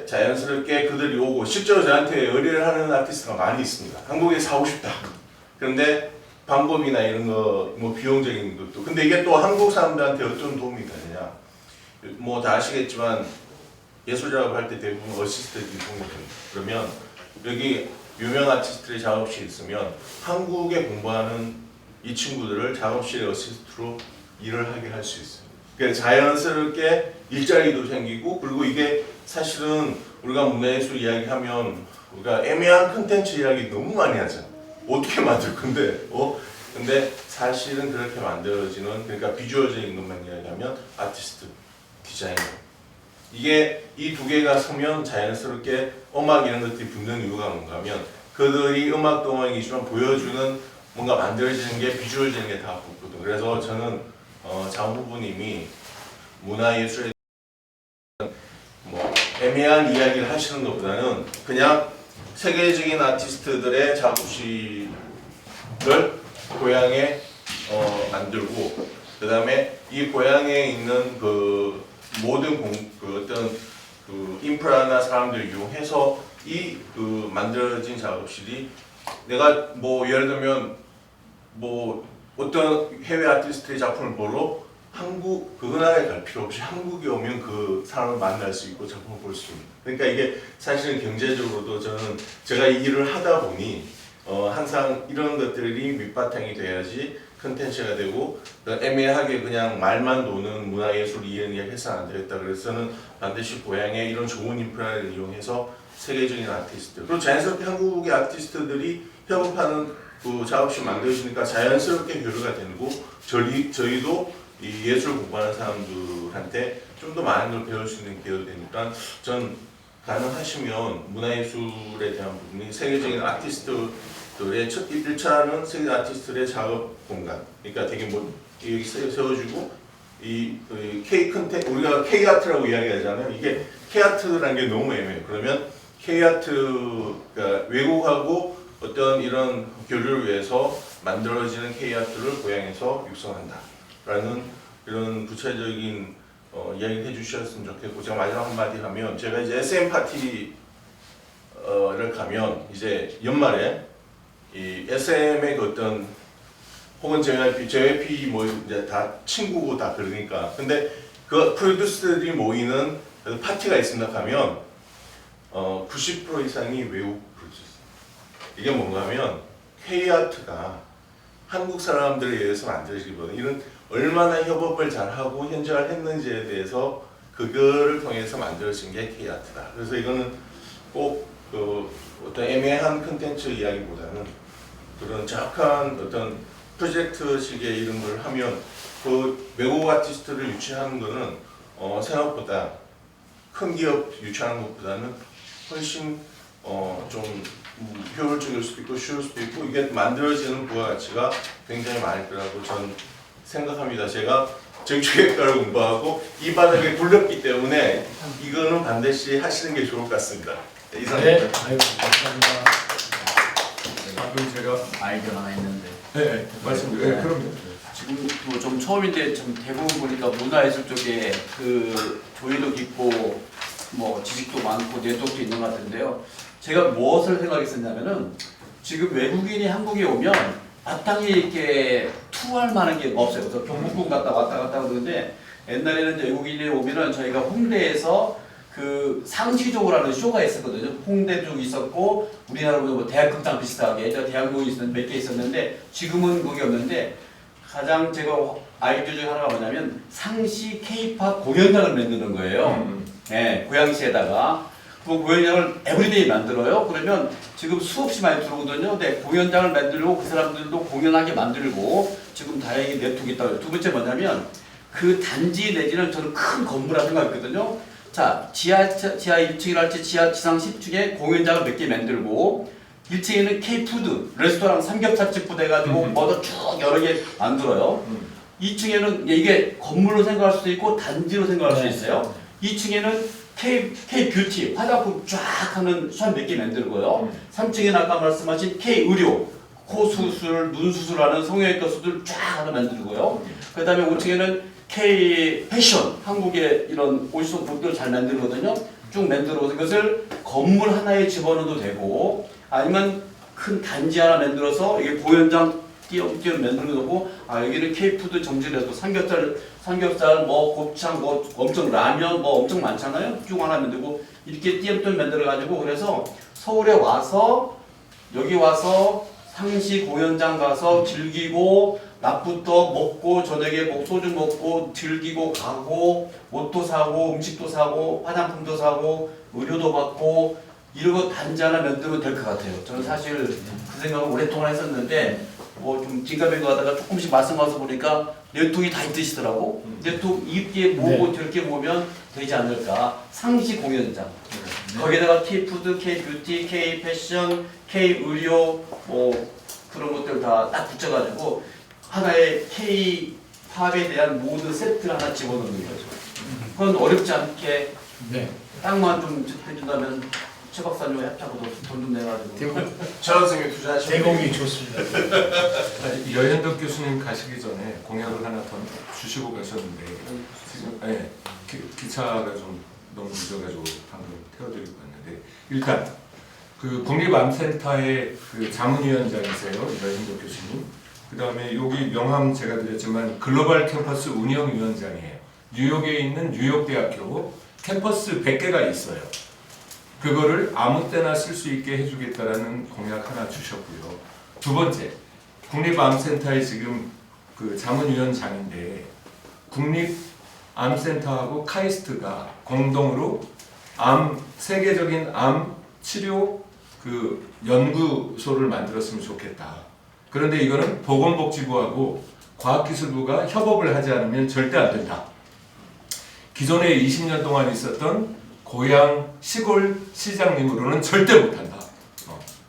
자연스럽게 그들이 오고 실제로 저한테 의뢰를 하는 아티스트가 많이 있습니다. 한국에 사고 싶다. 그런데 방법이나 이런 거 뭐 비용적인 것도 근데 이게 또 한국 사람들한테 어떤 도움이 되느냐 뭐 다 아시겠지만 예술 작업할 때 대부분 어시스트들이 도움이 됩니다. 그러면 여기 유명 아티스트의 작업실이 있으면 한국에 공부하는 이 친구들을 작업실에 어시스트로 일을 하게 할 수 있어요. 그러니까 자연스럽게 일자리도 생기고 그리고 이게 사실은 우리가 문화예술 이야기하면 우리가 애매한 콘텐츠 이야기 너무 많이 하잖아. 어떻게 만들 건데? 근데 사실은 그렇게 만들어지는 그러니까 비주얼적인 것만 이야기하면 아티스트, 디자이너 이게 이 두 개가 서면 자연스럽게 음악 이런 것들이 붙는 이유가 뭔가 하면 그들이 음악 동아리이지만 보여주는 뭔가 만들어지는 게 비주얼적인 게 다 붙거든. 그래서 저는 장 후보님이 문화예술에 뭐 애매한 이야기를 하시는 것보다는 그냥 세계적인 아티스트들의 작업실을 고향에 만들고 그 다음에 이 고향에 있는 그 모든 그 어떤 그 인프라나 사람들을 이용해서 이 그 만들어진 작업실이 내가 뭐 예를 들면 뭐 어떤 해외 아티스트의 작품을 보러 그 나라에 갈 필요 없이 한국에 오면 그 사람을 만날 수 있고 작품을 볼 수 있는. 그러니까 이게 사실은 경제적으로도 저는 제가 이 일을 하다 보니 항상 이런 것들이 밑바탕이 돼야지 컨텐츠가 되고 애매하게 그냥 말만 도는 문화예술 이런 이야기 해서는 안 되겠다. 그래서는 반드시 고향에 이런 좋은 인프라를 이용해서 세계적인 아티스트 그리고 자연스럽게 한국의 아티스트들이 협업하는 그 작업실 만들어지니까 자연스럽게 교류가 되고 저희도 이 예술 공부하는 사람들한테 좀 더 많은 걸 배울 수 있는 기회가 되니까 전 가능하시면 문화예술에 대한 부분이 세계적인 아티스트들의 첫 1차는 세계 아티스트들의 작업 공간 그러니까 되게 뭐 여기 세워주고 이 K 컨텐 우리가 K 아트라고 이야기하잖아요. 이게 K 아트라는 게 너무 애매해요. 그러면 K 아트가 외국하고 어떤 이런 교류를 위해서 만들어지는 K 아트를 고향에서 육성한다라는 이런 구체적인 이야기를 해주셨으면 좋겠고 제가 마지막 한마디 하면 제가 이제 SM 파티를 가면 이제 연말에 이 SM의 그 어떤 혹은 JYP 뭐 이제 다 친구고 다 그러니까 근데 그 프로듀스들이 모이는 파티가 있습니다 하면 90% 이상이 외국 프로듀스. 이게 뭔가 하면 K-아트가 한국 사람들에 의해서 만들어지기보다 이런 얼마나 협업을 잘하고 현장을 했는지에 대해서 그거를 통해서 만들어진 게 K-아트다. 그래서 이거는 꼭 어떤 애매한 콘텐츠 이야기보다는 그런 정확한 어떤 프로젝트식의 이런 걸 하면 그 외국 아티스트를 유치하는 거는 생각보다 큰 기업 유치하는 것보다는 훨씬 좀 효율적일 수도 있고 쉬울 수도 있고 이게 만들어지는 부가가치가 굉장히 많을 거라고 저는 생각합니다. 제가 정치계획과를 공부하고 이 바닥에 굴렸기 때문에 이거는 반드시 하시는 게 좋을 것 같습니다. 네, 이상입니다. 네, 아유, 감사합니다. 그럼 제가 아이디어 하나 있는데 네, 말씀드려요. 네, 그럼요. 지금 좀 처음인데 좀 대부분 보니까 문화예술 쪽에 그 조예도 깊고 뭐 지식도 많고 네트워크도 있는 것 같은데요. 제가 무엇을 생각했었냐면은 지금 외국인이 한국에 오면 마땅히 이렇게 투어할 만한 게 없어요. 그래서 경복궁 갔다 왔다 그러는데 옛날에는 이제 외국인이 오면은 저희가 홍대에서 그 상시적으로 하는 쇼가 있었거든요. 홍대 쪽 있었고 우리나라로 뭐 대학극장 비슷하게 대학로에 몇 개 있었는데 지금은 그게 없는데 가장 제가 아이디어 중에 하나가 뭐냐면 상시 K-팝 공연장을 만드는 거예요. 네, 고양시에다가 그 공연장을 에브리데이 만들어요. 그러면 지금 수없이 많이 들어오거든요. 근데 공연장을 만들고 그 사람들도 공연하게 만들고 지금 다행히 네트워크 있다고. 두 번째 뭐냐면 그 단지 내지는 저는 큰 건물이라 생각했거든요. 자, 지하 1층이랄지 지상 10층에 공연장을 몇 개 만들고 1층에는 K-푸드, 레스토랑 삼겹살집 부대가지고 뭐도 쭉 여러 개 만들어요. 2층에는 이게 건물로 생각할 수도 있고 단지로 생각할 수 있어요. 2층에는 K-뷰티, 화장품 쫙 하는 샵 몇 개 만들고요. 3층에는 아까 말씀하신 K-의료, 코 수술, 눈 수술하는 성형외과 수술 쫙 하나 만들고요. 그 다음에 5층에는 K-패션, 한국의 이런 옷소품들 잘 만들거든요. 쭉 만들어서 이것을 건물 하나에 집어넣어도 되고 아니면 큰 단지 하나 만들어서 이게 공연장 띄엄띄엄 만들어놓고 아 여기는 K-푸드 정진해서 삼겹살 뭐 곱창 뭐 엄청 라면 뭐 엄청 많잖아요. 쭉 하나 만들고 이렇게 띄엄띄엄 만들어가지고 그래서 서울에 와서 여기 와서 상시 공연장 가서 즐기고 낮부터 먹고 저녁에 소주 먹고 즐기고 가고 옷도 사고 음식도 사고 화장품도 사고 의료도 받고 이러고 단지 하나 만들면 될 것 같아요. 저는 사실 그 생각을 오랫동안 했었는데 뭐 좀 긴가민가 하다가 조금씩 말씀와서 보니까 네트워크가 다 있으시더라고. 네트워크 이렇게 모으고 저렇게 모으면 되지 않을까. 상시 공연장. 거기다가 K-푸드, K-뷰티, K-패션, K-의료 뭐 그런 것들 다 딱 붙여가지고 하나의 K-팝에 대한 모든 세트를 하나 집어넣는 거죠. 그건 어렵지 않게 네. 땅만 좀 해준다면 최 박사님 협찬으로 돈 좀 내가지고 최원생이 투자하시면 대공이 좋습니다. 아니, 여현덕 교수님 가시기 전에 공약을 하나 더 주시고 가셨는데 지금 기차가 좀 너무 늦어가지고 방금 태워드리고 갔는데 일단 그 국립암센터의 그 자문위원장이세요, 여현덕 교수님. 그 다음에 여기 명함 제가 드렸지만 글로벌 캠퍼스 운영위원장이에요. 뉴욕에 있는 뉴욕대학교 캠퍼스 100개가 있어요. 그거를 아무 때나 쓸 수 있게 해주겠다라는 공약 하나 주셨고요. 두 번째, 국립암센터의 지금 그 자문위원장인데 국립암센터하고 카이스트가 공동으로 세계적인 암 치료 그 연구소를 만들었으면 좋겠다. 그런데 이거는 보건복지부하고 과학기술부가 협업을 하지 않으면 절대 안 된다. 기존에 20년 동안 있었던 고향 시골 시장님으로는 절대 못한다.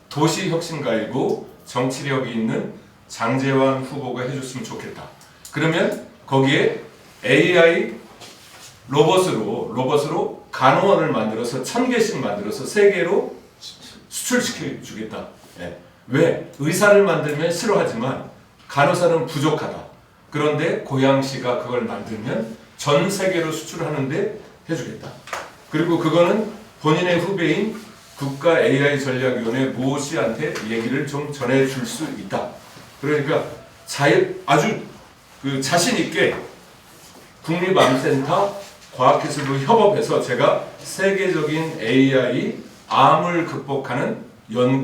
도시혁신가이고 정치력이 있는 장제환 후보가 해줬으면 좋겠다. 그러면 거기에 AI 로봇으로 간호원을 만들어서 1000개씩 만들어서 세계로 수출시켜 주겠다. 네. 왜? 의사를 만들면 싫어하지만 간호사는 부족하다. 그런데 고양시가 그걸 만들면 전 세계로 수출하는데 해주겠다. 그리고 그거는 본인의 후배인 국가 AI 전략위원회 모 씨한테 얘기를 좀 전해줄 수 있다. 그러니까 아주 그 자신 있게 국립암센터 과학기술부 협업해서 제가 세계적인 AI 암을 극복하는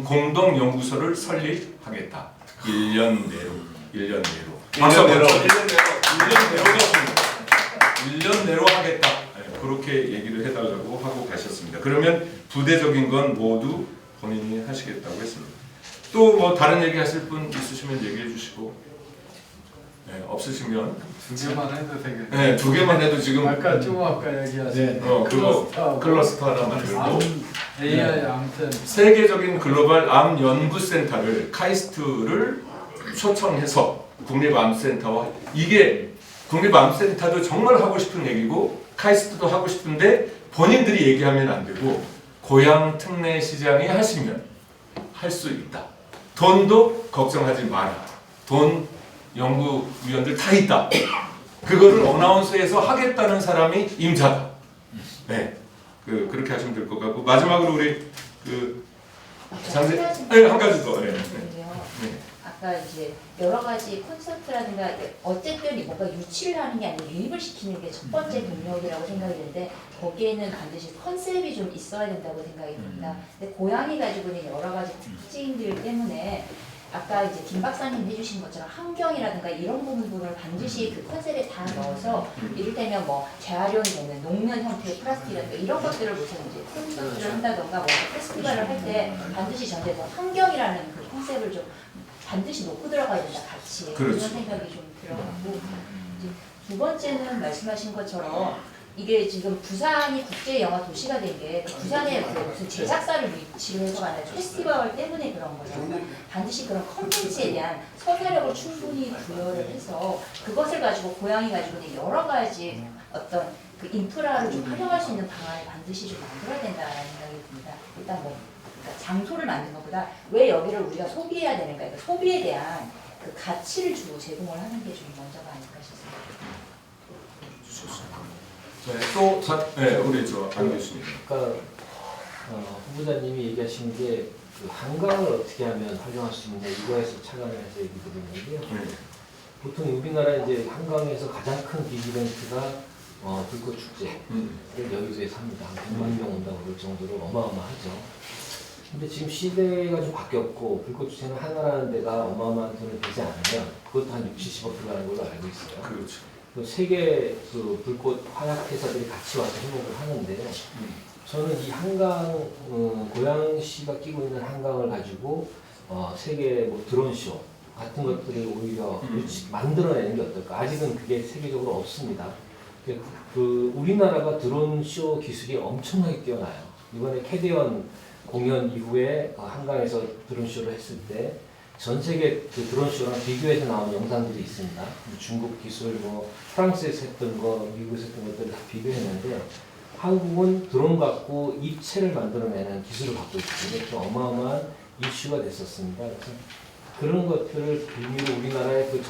공동 연구소를 설립하겠다. 1년 내로. 1년 내로 하겠다. 그렇게 얘기를 해달라고 하고 가셨습니다. 그러면 부대적인 건 모두 본인이 하시겠다고 했습니다. 또 뭐 다른 얘기 하실 분 있으시면 얘기해 주시고, 네, 없으시면 2개만 해도 되겠네. 네, 2개만 해도 지금 아까 얘기하신 그거 클러스터 하나 만들고 AI 아무튼 세계적인 글로벌 암 연구센터를 카이스트를 초청해서 국립암센터와 이게 국립암센터도 정말 하고 싶은 얘기고 카이스트도 하고 싶은데 본인들이 얘기하면 안 되고 고향 특례 시장이 하시면 할 수 있다. 돈도 걱정하지 마라. 돈 연구위원들 다 있다. 그거를 어나운스에서 하겠다는 사람이 임자다. 네, 그렇게 하시면 될 것 같고 마지막으로 우리 한 가지 더. 네. 아까 이제 여러 가지 콘서트라든가 어쨌든 뭔가 유치를 하는 게 아니라 유입을 시키는 게 첫 번째 동력이라고 생각이 드는데 거기에는 반드시 컨셉이 좀 있어야 된다고 생각이 듭니다. 근데 고향이 가지고 있는 여러 가지 특징들 때문에 아까 이제 김 박사님 해주신 것처럼 환경이라든가 이런 부분을 반드시 그 컨셉에 다 넣어서 이를테면 뭐 재활용이 되는 녹면 형태의 플라스틱이라든가 이런 것들을 무슨 이제 콘서트를 한다던가 뭐 페스티벌을 할 때 반드시 전제해서 환경이라는 그 컨셉을 좀 반드시 놓고 들어가야 된다 같이. 그렇죠. 그런 생각이 좀 들어가고 이제 두 번째는 말씀하신 것처럼 이게 지금 부산이 국제 영화 도시가 된 게 부산에 그 무슨 제작사를 위치로 해서가 아니라 페스티벌 때문에 그런 거잖아요. 반드시 그런 컨텐츠에 대한 서사력을 충분히 부여를 해서 그것을 가지고 고향이 가지고 있는 여러 가지 어떤 그 인프라를 좀 활용할 수 있는 방안을 반드시 좀 만들어야 된다는 생각이 듭니다. 일단 뭐 그러니까 장소를 만드는 것보다 왜 여기를 우리가 소비해야 되는가, 그러니까 소비에 대한 그 가치를 주고 제공을 하는 게 좀 먼저가 아닐까 싶습니다. 네, 우리 안 교수님. 그러니까 후보자님이 얘기하신 게 그 한강을 어떻게 하면 활용할 수 있느냐 이거에서 착안을 해서 얘기 드리는데요. 보통 우리나라 이제 한강에서 가장 큰 빅 이벤트가 불꽃 축제를 여의도에서 합니다. 한 100만 명 온다고 그럴 정도로 어마어마하죠. 근데 지금 시대가 좀 바뀌었고 불꽃 축제는 하나라는 데가 어마어마한 돈이 되지 않으면 그것도 한 60~70억 들어가는 걸로 알고 있어요. 그렇죠. 세계 그 불꽃 화약 회사들이 같이 와서 협업을 하는데요. 저는 이 한강 고양시가 끼고 있는 한강을 가지고 세계 뭐 드론쇼 같은 것들을 오히려 만들어내는 게 어떨까? 아직은 그게 세계적으로 없습니다. 그 우리나라가 드론쇼 기술이 엄청나게 뛰어나요. 이번에 캐디언 공연 이후에 한강에서 드론쇼를 했을 때 전 세계 그 드론쇼랑 비교해서 나온 영상들이 있습니다. 중국 기술, 뭐 프랑스에서 했던 거, 미국에서 했던 것들 다 비교했는데 한국은 드론 갖고 입체를 만들어내는 기술을 갖고 있습니다. 좀 어마어마한 이슈가 됐었습니다. 그래서 그런 것들을 빌미로 우리나라의 그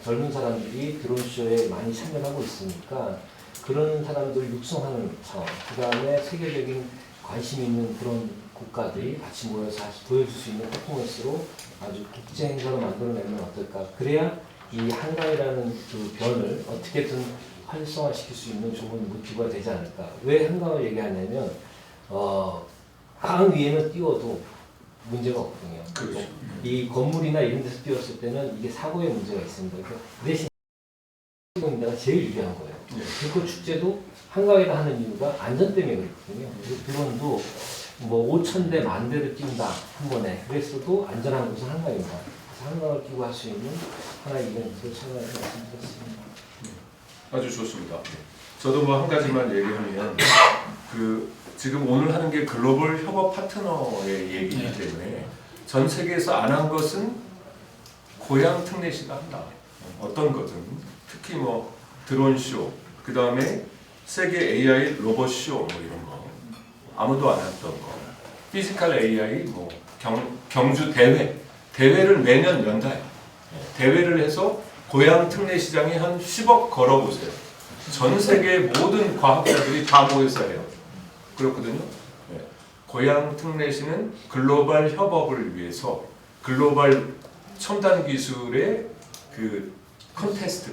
젊은 사람들이 드론쇼에 많이 참여하고 있으니까 그런 사람들을 육성하는 차원, 그 다음에 세계적인 관심 있는 그런 국가들이 같이 모여서 보여줄 수 있는 퍼포먼스로 아주 국제 행사로 만들어내면 어떨까. 그래야 이 한강이라는 그 변을 어떻게든 활성화시킬 수 있는 좋은 모티브가 되지 않을까. 왜 한강을 얘기하냐면 강 위에는 띄워도 문제가 없거든요. 그렇죠. 이 건물이나 이런 데서 띄웠을 때는 이게 사고의 문제가 있습니다. 그 대신 내가 제일 유리한 거예요. 그리고 축제도 한강에다 하는 이유가 안전 때문에 그렇거든요. 그리고 드론도 뭐 5,000대, 10,000대를 띄운다 한 번에. 그랬어도 안전한 곳은 한강입니다. 그래서 한강을 끼고 할 수 있는 하나의 이벤트를 참여해서 말씀드렸습니다. 아주 좋습니다. 저도 뭐 한 가지만 얘기하면 그 지금 오늘 하는 게 글로벌 협업 파트너의 얘기이기 때문에 전 세계에서 안 한 것은 고향 특례시가 한다. 어떤 것은 특히 뭐 드론쇼, 그 다음에 세계 AI 로봇쇼 뭐 이런 거 아무도 안 했던 거, 피지컬 AI 뭐 경주 대회를 매년 연다요. 대회를 해서 고향 특례 시장에 한 10억 걸어보세요. 전 세계 모든 과학자들이 다 모여서 해요. 그렇거든요. 네. 고향 특례시는 글로벌 협업을 위해서 글로벌 첨단 기술의 그 컨테스트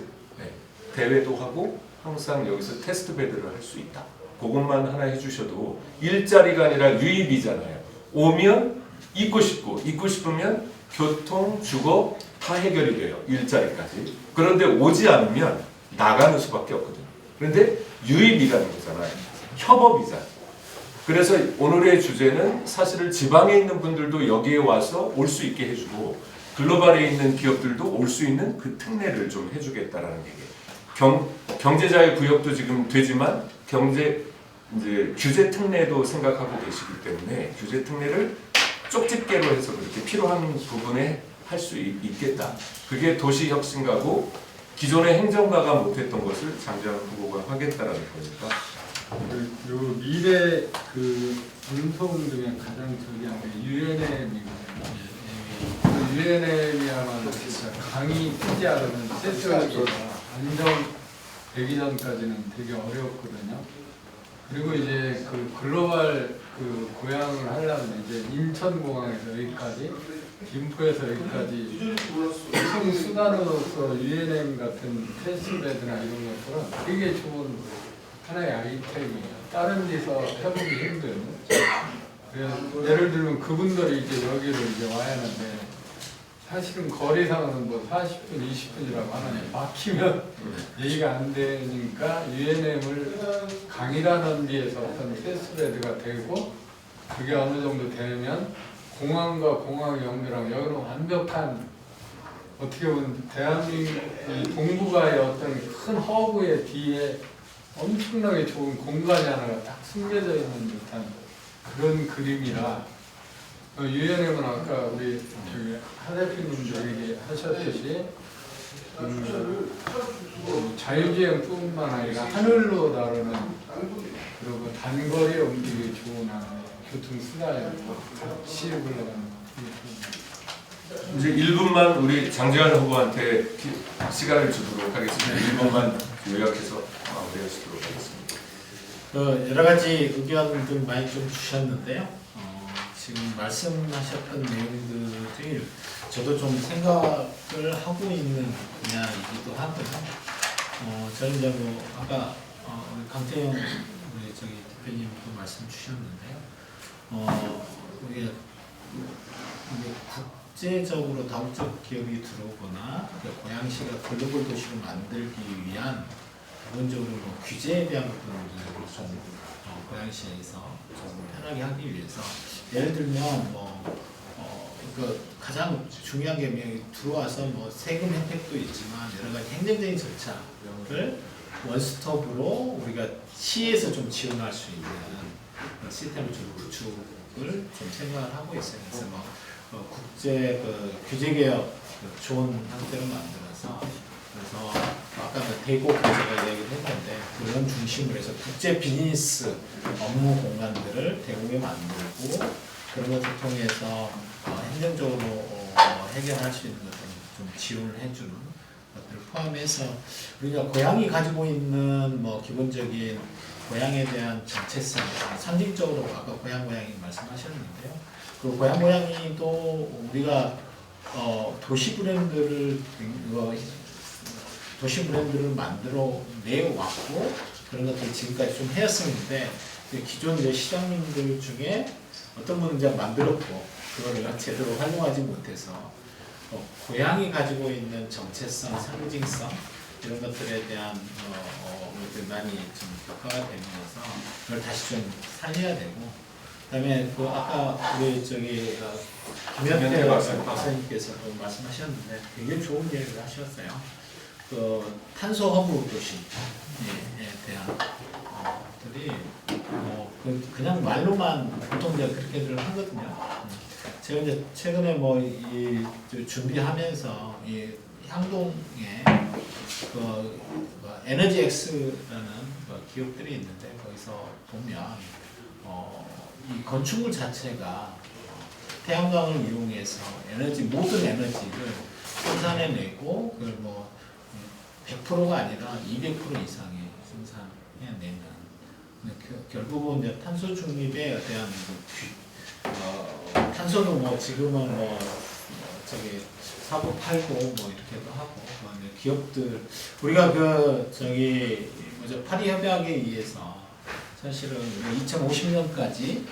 대회도 하고 항상 여기서 테스트 배드를 할 수 있다. 그것만 하나 해주셔도 일자리가 아니라 유입이잖아요. 오면 있고 싶으면 교통, 주거 다 해결이 돼요. 일자리까지. 그런데 오지 않으면 나가는 수밖에 없거든요. 그런데 유입이라는 거잖아요. 협업이잖아요. 그래서 오늘의 주제는 사실은 지방에 있는 분들도 여기에 와서 올 수 있게 해주고 글로벌에 있는 기업들도 올 수 있는 그 특례를 좀 해주겠다라는 얘기예요. 경제자의 구역도 지금 되지만 규제 특례도 생각하고 계시기 때문에 규제 특례를 쪽집게로 해서 그렇게 필요한 부분에 할 수 있겠다. 그게 도시혁신가고 기존의 행정가가 못했던 것을 장재환 후보가 하겠다라는 거니까. 요 미래 그 운송 중에 가장 중요한 게 UNM이거든요. 그 UNM이야말로 진짜 강이 뜨지 않으면 세수하기가 안정되기 전까지는 되게 어렵거든요. 그리고 이제 그 글로벌 그 고향을 하려면 이제 인천공항에서 여기까지, 김포에서 여기까지 운송 수단으로서 UNM 같은 테스트베드나 이런 것들은 되게 좋은 하나의 아이템이에요. 다른 데서 해보기 힘든. 예를 들면 그분들이 이제 여기를 이제 와야 하는데 사실은 거리상은 뭐 40분, 20분이라고 하는데 막히면 얘기가 안 되니까 UNM을 강이라는 데에서 어떤 테스트베드가 되고 그게 어느 정도 되면 공항과 공항 연결하고 여기는 완벽한 어떻게 보면 대한민국 동북아의 어떤 큰 허브의 뒤에 엄청나게 좋은 공간이 하나가 딱 숨겨져 있는 듯한 그런 그림이라 UNM은 아까 우리 하 대표님도 얘기하셨듯이 자유주행뿐만 아니라 하늘로 나르는 그리고 단거리에 움직이기 좋은 교통수단이고 시를 불러가는 이제 1분만 우리 장재환 후보한테 시간을 주도록 하겠습니다. 1분만 요약해서 마무리하시도록 하겠습니다. 여러 가지 의견들 많이 좀 주셨는데요. 지금 말씀하셨던 내용들이 저도 좀 생각을 하고 있는 분야이기도 하고요. 저는 이제 뭐 아까 우리 강태영 우리 대표님도 말씀 주셨는데요. 이게 국제적으로 다국적 기업이 들어오거나 고양시가 글로벌 도시로 만들기 위한 기본적으로 뭐 규제에 대한 부분들을 좀 고양시에서 좀 편하게 하기 위해서 예를 들면 가장 중요한 게 들어와서 뭐 세금 혜택도 있지만 여러 가지 행정적인 절차를 원스톱으로 우리가 시에서 좀 지원할 수 있는 시스템을 좀 구축 좀 생각을 하고 있어요. 그래서 뭐 국제 규제 개혁 좋은 형태로 만들어서 그래서 아까 대고 제가 얘기를 했는데 그런 중심으로 해서 국제 비즈니스 업무 공간들을 대국에 만들고 그런 것을 통해서 행정적으로 해결할 수 있는 것들을 좀 지원을 해주는 것들을 포함해서 우리가 고향이 가지고 있는 뭐 기본적인 고향에 대한 정체성, 상징적으로 아까 고향 말씀하셨는데요. 그 고향 고양이도 우리가 도시 브랜드를 만들어 내왔고 그런 것들 지금까지 좀 해왔었는데 기존 이제 시장님들 중에 어떤 분은 이제 만들었고 그거를 제대로 활용하지 못해서 고향이 가지고 있는 정체성, 상징성 이런 것들에 대한 것들 많이 좀 효과가 되면서 그걸 다시 좀 살려야 되고 그다음에 그 아까 우리 김현태 박사님께서도 말씀하셨는데 굉장히 좋은 얘기를 하셨어요. 그 탄소 허브 도시에 대한 것들이 그냥 말로만 보통 이제 그렇게들 하거든요. 제가 이제 최근에 뭐 준비하면서 이 향동에 에너지 X라는 기업들이 있는데 거기서 보면 이 건축물 자체가 태양광을 이용해서 모든 에너지를 생산해내고 그걸 뭐 100%가 아니라 200% 이상의 생산해내는 결국은 이제 탄소 중립에 대한 탄소도 뭐 지금은 사고 팔고 뭐 이렇게도 하고 기업들 우리가 파리 협약에 의해서 사실은 2050년까지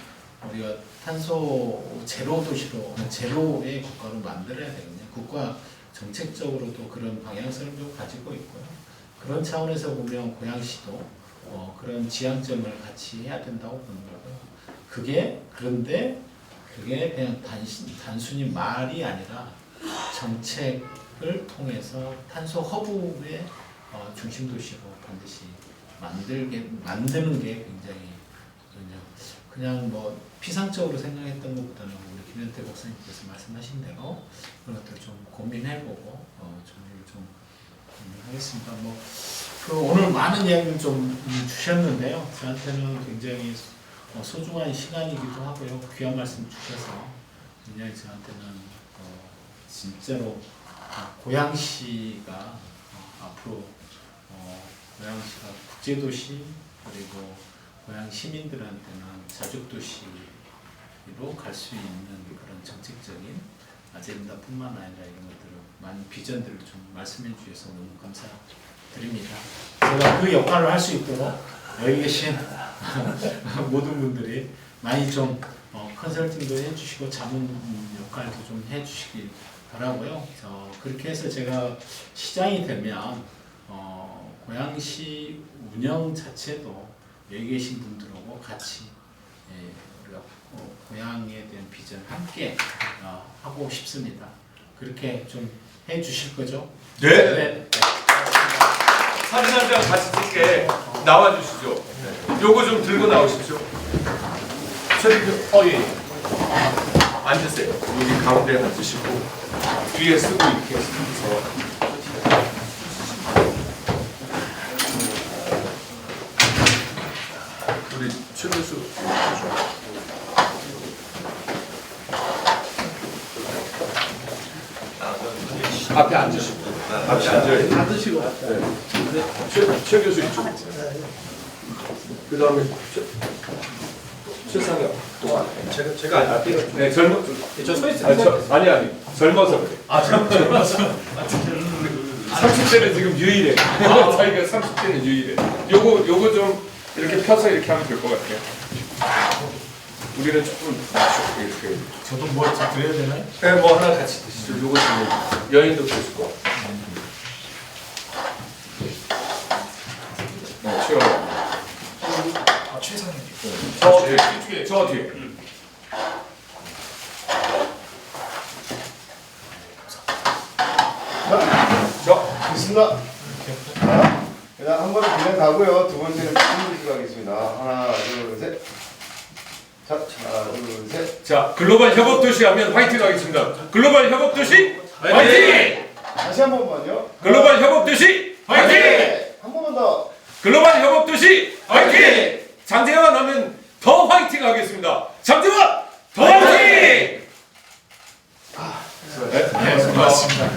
우리가 탄소 제로 도시로 제로의 국가로 만들어야 되거든요. 국가 정책적으로도 그런 방향성을 좀 가지고 있고요. 그런 차원에서 보면 고양시도 그런 지향점을 같이 해야 된다고 보는 거고요. 그런데 그게 그냥 단순히 말이 아니라 정책을 통해서 탄소 허브의 중심 도시로 반드시 만드는 게 굉장히 그냥 뭐 피상적으로 생각했던 것보다는 우리 김현태 박사님께서 말씀하신 대로 그런 것들 좀 고민해보고 정리를 좀 하겠습니다. 오늘 많은 이야기를 좀 주셨는데요. 저한테는 굉장히 소중한 시간이기도 하고요. 귀한 말씀 주셔서 굉장히 저한테는 진짜로 고양시가 앞으로 고양시가 국제도시 그리고 고양 시민들한테는 자족도시로 갈 수 있는 그런 정책적인 아젠다뿐만 아니라 이런 것들을 많은 비전들을 좀 말씀해 주셔서 너무 감사드립니다. 제가 그 역할을 할 수 있도록 여기 계신 모든 분들이 많이 좀 컨설팅도 해주시고 자문 역할도 좀 해주시기 바라고요. 그렇게 해서 제가 시장이 되면 고양시 운영 자체도 여기 계신 분들하고 같이 우리가 고향에 대한 비전 함께 하고 싶습니다. 그렇게 좀 해주실 거죠? 네. 사진 한 장 같이 찍게 나와주시죠. 요거 좀 들고 나오십시오. 예. 앉으세요. 여기 가운데 앉으시고 뒤에 쓰고 이렇게 쓰면서. 우리 최 교수 앞에 앉으시고 앞에 앉아요. 앉으시고 최 교수 이쪽. 그 다음에 최상혁 동안. 제가 앞에. 네, 저 서 있어요. 아니 젊어서 그래. 젊어서. 30대는 지금 유일해. 자기가 30대는 유일해. 요거 좀 이렇게 펴서 이렇게 하면 될 것 같아요. 우리는 조금 이렇게. 저도 뭐 드려야 되나요? 네, 뭐 하나 같이 드시죠. 요거 지금 여인도 드실 거. 네, 최영. 최상혁. 저 뒤에. 자, 됐습니다. 그냥 한 번은 그냥 가고요. 두 번째는 쭉 가겠습니다. 하나, 둘, 셋. 자, 하나, 둘, 셋. 자, 글로벌 협업 도시 하면 화이팅 하겠습니다. 글로벌 협업 도시 화이팅! 다시 한 번만요. 글로벌 협업 도시 화이팅! 한 번만 더. 글로벌 협업 도시 화이팅! 장재환 하면 더 화이팅 하겠습니다. 장재환 더 화이팅! 네, 고맙습니다.